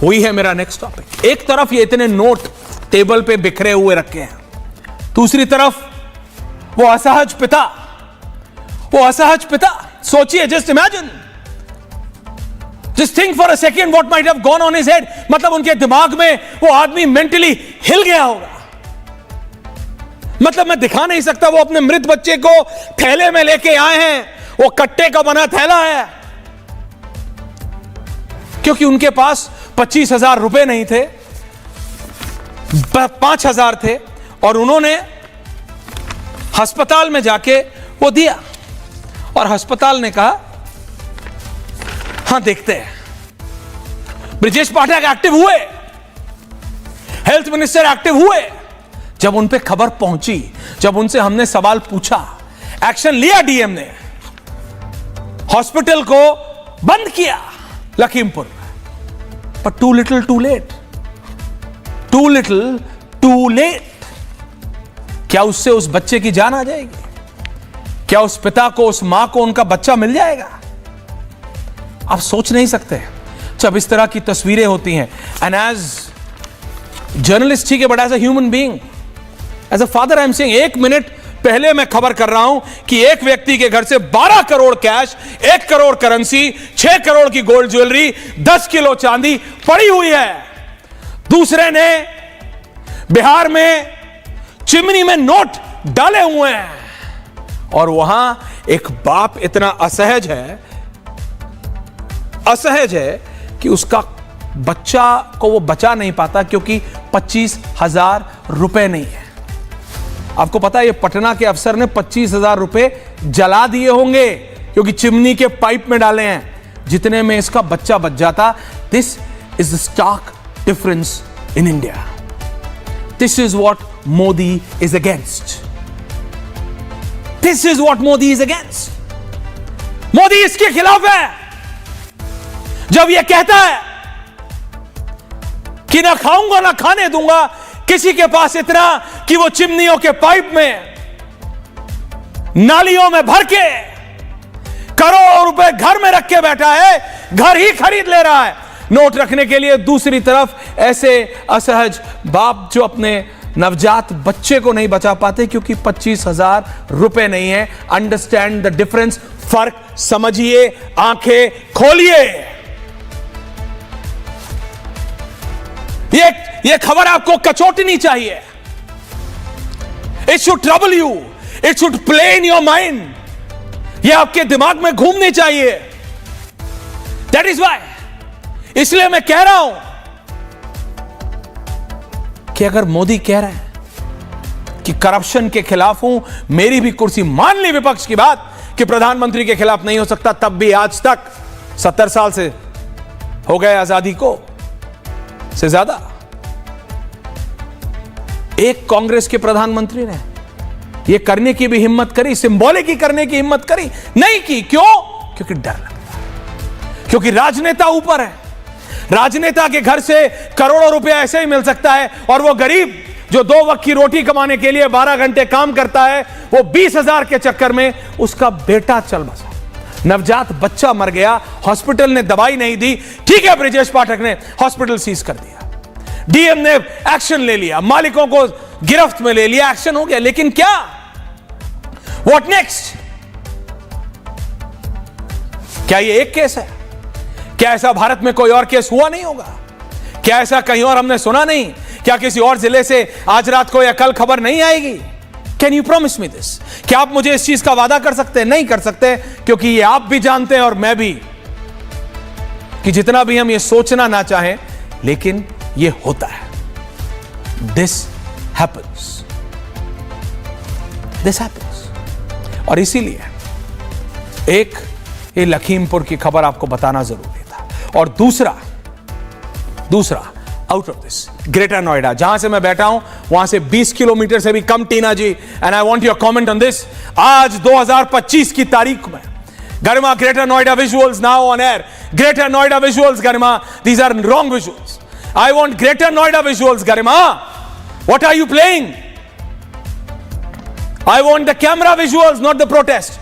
[SPEAKER 4] वही है मेरा नेक्स्ट टॉपिक। एक तरफ ये इतने नोट टेबल पे बिखरे हुए रखे हैं, दूसरी तरफ वो असहज पिता, सोचिए, just imagine, just think for a second what might have gone on his head. मतलब उनके दिमाग में वो आदमी मेंटली हिल गया होगा। मतलब मैं दिखा नहीं सकता, वो अपने मृत बच्चे को थैले में लेके आए हैं, वो कट्टे का बना थैला है, क्योंकि उनके पास 25,000 रुपए नहीं थे, 5,000 थे, और उन्होंने अस्पताल में जाके वो दिया और अस्पताल ने कहा हां देखते हैं। ब्रिजेश पाठक एक्टिव हुए, हेल्थ मिनिस्टर एक्टिव हुए। जब उन पे खबर पहुंची, जब उनसे हमने सवाल पूछा, एक्शन लिया डीएम ने, हॉस्पिटल को बंद किया लखीमपुर में। But too little, too late. Too little, too late. क्या उससे उस बच्चे की जान आ जाएगी? क्या उस पिता को, उस मां को उनका बच्चा मिल जाएगा? आप सोच नहीं सकते जब इस तरह की तस्वीरें होती हैं। एंड एज जर्नलिस्ट ठीक है, but as a human being, as a father, I am saying, 1 minute पहले मैं खबर कर रहा हूं कि एक व्यक्ति के घर से 12 करोड़ कैश, 1 करोड़ करेंसी, 6 करोड़ की गोल्ड ज्वेलरी, 10 किलो चांदी पड़ी हुई है। दूसरे ने बिहार में चिमनी में नोट डाले हुए हैं, और वहां एक बाप इतना असहज है कि उसका बच्चा को वो बचा नहीं पाता, क्योंकि 25,000 रुपए नहीं है। आपको पता है, ये पटना के अफसर ने 25,000 रुपए जला दिए होंगे, क्योंकि चिमनी के पाइप में डाले हैं, जितने में इसका बच्चा बच जाता। This is the stark difference in India. This is what Modi is against. This is what Modi is against. Modi इसके खिलाफ है। जब ये कहता है कि ना खाऊंगा ना खाने दूंगा किसी के पास इतना कि वो चिमनियों के पाइप में, नालियों में भर के करोड़ों रुपए घर में रख के बैठा है, घर ही खरीद ले रहा है नोट रखने के लिए। दूसरी तरफ ऐसे असहज बाप जो अपने नवजात बच्चे को नहीं बचा पाते क्योंकि 25,000 रुपए नहीं है। Understand the difference. फर्क समझिए, आंखें खोलिए। ये खबर आपको कचोटनी चाहिए। It should trouble you, it should play in your mind. ये आपके दिमाग में घूमनी चाहिए। दैट इज वाई, इसलिए मैं कह रहा हूं कि अगर मोदी कह रहे हैं कि करप्शन के खिलाफ हूं, मेरी भी कुर्सी मान ली विपक्ष की बात कि प्रधानमंत्री के खिलाफ नहीं हो सकता, तब भी आज तक 70 साल से हो गए आजादी को से ज्यादा, एक कांग्रेस के प्रधानमंत्री ने यह करने की भी हिम्मत करी, सिंबॉलिक ही करने की हिम्मत करी, नहीं की। क्यों? क्योंकि डर लगता है, क्योंकि राजनेता ऊपर है। राजनेता के घर से करोड़ों रुपया ऐसे ही मिल सकता है, और वो गरीब जो 2 वक्त की रोटी कमाने के लिए 12 घंटे काम करता है, वो 20,000 के चक्कर में उसका बेटा चल बसा, नवजात बच्चा मर गया, हॉस्पिटल ने दवाई नहीं दी। ठीक है, ब्रिजेश पाठक ने हॉस्पिटल सीज कर दिया, डीएम ने एक्शन ले लिया, मालिकों को गिरफ्त में ले लिया, एक्शन हो गया। लेकिन क्या, व्हाट नेक्स्ट? क्या ये एक केस है? क्या ऐसा भारत में कोई और केस हुआ नहीं होगा? क्या ऐसा कहीं और हमने सुना नहीं? क्या किसी और जिले से आज रात को या कल खबर नहीं आएगी? Can you promise me this? क्या आप मुझे इस चीज का वादा कर सकते हैं? नहीं कर सकते, क्योंकि ये आप भी जानते हैं और मैं भी, कि जितना भी हम ये सोचना ना चाहें, लेकिन ये होता है. This happens, this happens. और इसीलिए एक ये लखीमपुर की खबर आपको बताना जरूरी था. और दूसरा out of this, greater Noida, जहां से मैं बैठा हूं वहां से 20 किलोमीटर से भी कम, Tina ji, and I want your comment on this. आज 2025 की तारीख में Garima, greater Noida visuals now on air. Greater Noida visuals Garima, these are wrong visuals. I want greater Noida visuals Garima. What are you playing? I want the camera visuals, not the protest.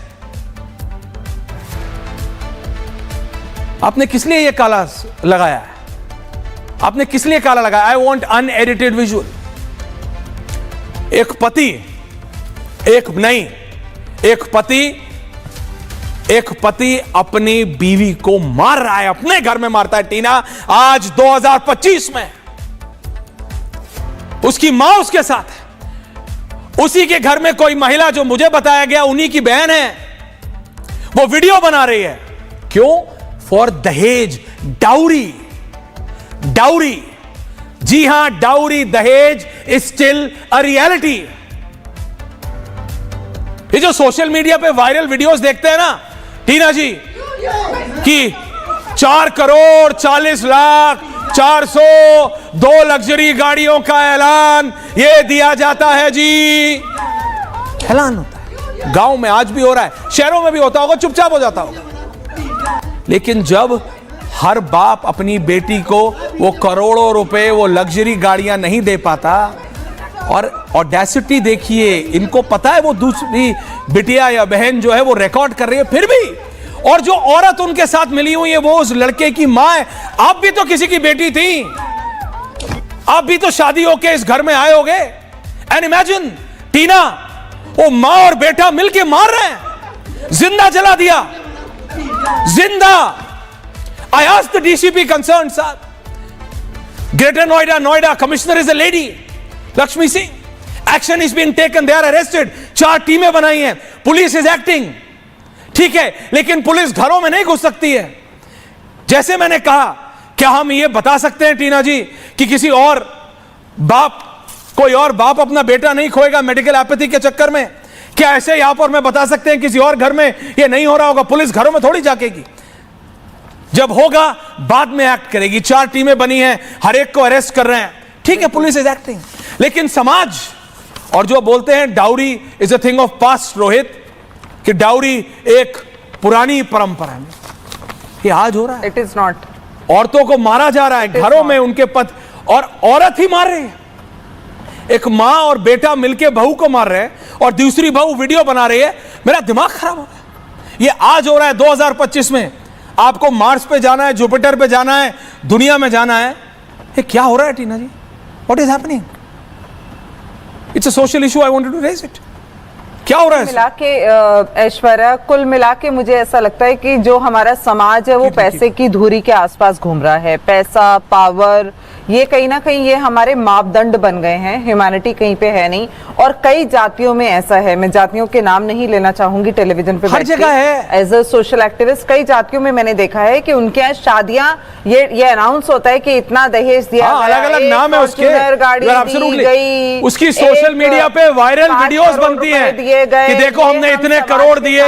[SPEAKER 4] आपने किस लिए ये काला लगाया है? आपने किस लिए काला लगाया? I want unedited visual. एक पति अपनी बीवी को मार रहा है, अपने घर में मारता है. टीना, आज 2025 में उसकी मां उसके साथ है. उसी के घर में कोई महिला, जो मुझे बताया गया उन्हीं की बहन है, वो वीडियो बना रही है. क्यों? फॉर दहेज, डाउरी. जी हां, डाउरी, दहेज इज स्टिल अ रियलिटी. ये जो सोशल मीडिया पे वायरल वीडियोस देखते हैं ना टीना जी, कि 4 करोड़ 40 लाख 402 लग्जरी गाड़ियों का ऐलान ये दिया जाता है जी. ऐलान होता है, गांव में आज भी हो रहा है, शहरों में भी होता होगा, चुपचाप हो जाता होगा. लेकिन जब हर बाप अपनी बेटी को वो करोड़ों रुपए, वो लग्जरी गाड़ियां नहीं दे पाता, और ऑडेसिटी देखिए, इनको पता है वो दूसरी बिटिया या बहन जो है वो रिकॉर्ड कर रही है, फिर भी, और जो औरत उनके साथ मिली हुई है वो उस लड़के की मां है. आप भी तो किसी की बेटी थी, आप भी तो शादी होके इस घर में आए होगे. एंड इमेजिन टीना, वो मां और बेटा मिलके मार रहे हैं, जिंदा जला दिया, जिंदा. I asked the DCP concerned, sir. Greater Noida commissioner is a lady, Lakshmi Singh. Action is being taken. They are arrested. 4 टीमें बनाई हैं. Police is acting. ठीक है, लेकिन पुलिस घरों में नहीं घुस सकती है. जैसे मैंने कहा, क्या हम ये बता सकते हैं टीना जी कि किसी और कोई और बाप अपना बेटा नहीं खोएगा मेडिकल एपैथी के चक्कर में? क्या ऐसे यहां पर मैं बता सकते हैं किसी और घर में ये नहीं हो रहा होगा? पुलिस घरों में थोड़ी जाकेगी. जब होगा बाद में एक्ट करेगी. 4 टीमें बनी हैं, हर एक को अरेस्ट कर रहे हैं. ठीक है, पुलिस इज एक्टिंग. लेकिन समाज, और जो बोलते हैं dowry is a thing of past, Rohit, कि डाउरी एक पुरानी परंपरा है, ये आज हो रहा है.
[SPEAKER 10] It is not.
[SPEAKER 4] औरतों को मारा जा रहा है घरों में, उनके पति, और औरत ही मार रही है. एक मां और बेटा मिलके बहू को मार रहे हैं, और दूसरी बहू वीडियो बना रही है. मेरा दिमाग खराब हो गया. ये आज हो रहा है 2025 में. आपको मार्स पे जाना है, जुपिटर पे जाना है, दुनिया में जाना है. ये क्या हो रहा है Tina ji? What is happening? It's a social issue. I wanted to raise it. क्या हो रहा है?
[SPEAKER 10] मिला के ऐश्वर्या, कुल मिला के मुझे ऐसा लगता है कि जो हमारा समाज है वो पैसे की धुरी के आसपास घूम रहा है. पैसा, पावर, ये कहीं ना कहीं ये हमारे मापदंड बन गए हैं. ह्यूमैनिटी कहीं पे है नहीं. और कई जातियों में ऐसा है, मैं जातियों के नाम नहीं लेना चाहूंगी टेलीविजन पे,
[SPEAKER 4] हर जगह है.
[SPEAKER 10] एज अ सोशल एक्टिविस्ट कई जातियों में मैंने देखा है कि उनके यहाँ शादियां, ये अनाउंस होता है कि इतना दहेज दिया,
[SPEAKER 4] अलग अलग नाम है उसके,
[SPEAKER 10] गाड़ी दी गई,
[SPEAKER 4] उसकी सोशल मीडिया पे वायरल वीडियोस बनती हैं कि देखो हमने इतने करोड़ दिए,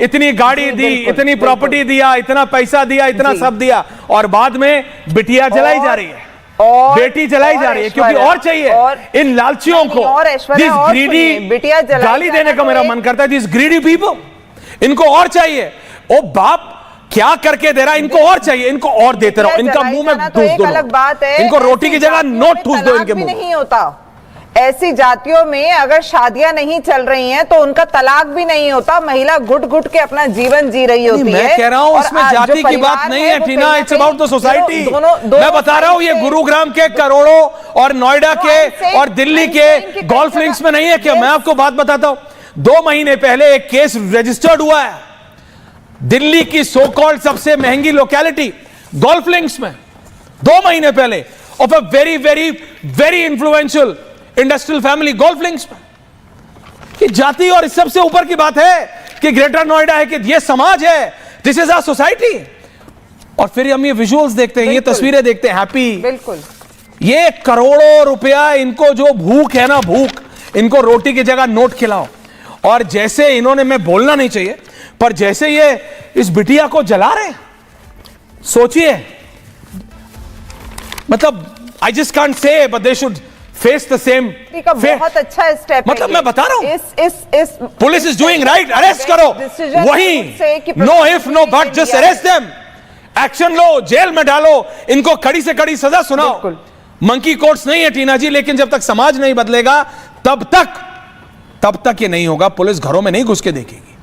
[SPEAKER 4] इतनी गाड़ी दी, इतनी प्रॉपर्टी दिया, इतना पैसा दिया, इतना सब दिया, और बाद में बिटिया जलाई जा रही है, बेटी जलाई जा रही है, क्योंकि और चाहिए इन लालचियों को. दिस ग्रीडी, गाली देने का मेरा मन करता है. दिस ग्रीडी पीपल, इनको और चाहिए. ओ बाप क्या करके दे रहा है, इनको और चाहिए, इनको और देते रहो. इनका मुंह में ठूस दो.
[SPEAKER 10] अलग बात है,
[SPEAKER 4] इनको रोटी की जगह नोट ठूस दो इनके मुंह.
[SPEAKER 10] नहीं होता ऐसी जातियों में, अगर शादियां नहीं चल रही हैं तो उनका तलाक भी नहीं होता. महिला घुट घुट के अपना जीवन जी रही होती है.
[SPEAKER 4] मैं कह रहा हूं उसमें जाति की बात नहीं है Tina. It's about the society. मैं बता रहा हूं ये गुरुग्राम के करोड़ों और नोएडा के और दिल्ली के गोल्फ लिंक्स में नहीं है क्या? मैं आपको बात बताता हूं. 2 महीने पहले एक केस रजिस्टर्ड हुआ है दिल्ली की सो कॉल्ड सबसे महंगी लोकेलिटी गोल्फ लिंक्स में. 2 महीने पहले, of a very very very influential industrial family, golf links में. कि जाति और इस सबसे ऊपर की बात है कि ग्रेटर नोएडा है, कि ये समाज है, दिस इज आवर सोसाइटी। और फिर हम ये विजुअल्स देखते हैं, ये तस्वीरें देखते हैं, हैप्पी, बिल्कुल, ये करोड़ों रुपया, इनको जो भूख है ना, भूख, इनको रोटी की जगह नोट खिलाओ। और जैसे इन्होंने, मैं बोलना नहीं चाहिए, पर जैसे ये इस बिटिया को जला रहे, सोचिए, मतलब I just can't say, but they should face the same.
[SPEAKER 10] बहुत अच्छा स्टेप,
[SPEAKER 4] मतलब मैं बता रहा हूं,
[SPEAKER 10] इस
[SPEAKER 4] police is doing right, arrest करो, वही, no if no but, just arrest them, action लो, जेल में डालो, इनको कड़ी से कड़ी सजा सुनाओ। मंकी कोर्ट्स नहीं है टीना जी, लेकिन जब तक समाज नहीं बदलेगा तब तक ये नहीं होगा। पुलिस घरों में नहीं घुस के देखेगी,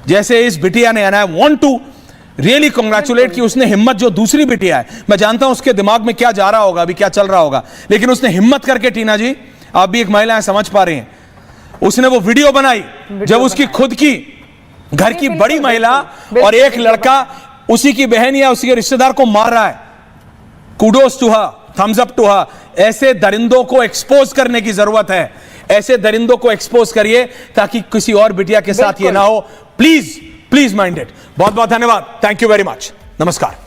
[SPEAKER 4] जैसे इस बिटिया ने। I want to really congratulate कि उसने हिम्मत, जो दूसरी बिटिया है, मैं जानता हूं उसके दिमाग में क्या जा रहा होगा, अभी क्या चल रहा होगा, लेकिन उसने हिम्मत करके, टीना जी आप भी एक महिला है, समझ पा रही हैं, उसने वो वीडियो बनाई जब उसकी खुद की घर की बड़ी महिला और एक लड़का उसी की बहन या उसी के रिश्तेदार को मार रहा है। Kudos to her, thumbs up to her. ऐसे दरिंदों को एक्सपोज करने की जरूरत है, ऐसे दरिंदों को एक्सपोज करिए ताकि किसी और बिटिया के साथ ये ना हो। Please please mind it. बहुत बहुत धन्यवाद, थैंक यू वेरी मच, नमस्कार।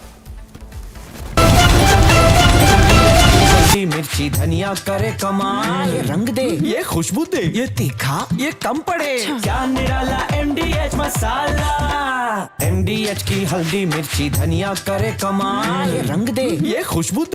[SPEAKER 11] मिर्ची धनिया करे कमाल, ये रंग दे, ये खुशबू दे, ये तीखा, ये कम पड़े, क्या निराला MDH मसाला। MDH की हल्दी मिर्ची धनिया करे कमाल, ये रंग दे, ये खुशबू दे।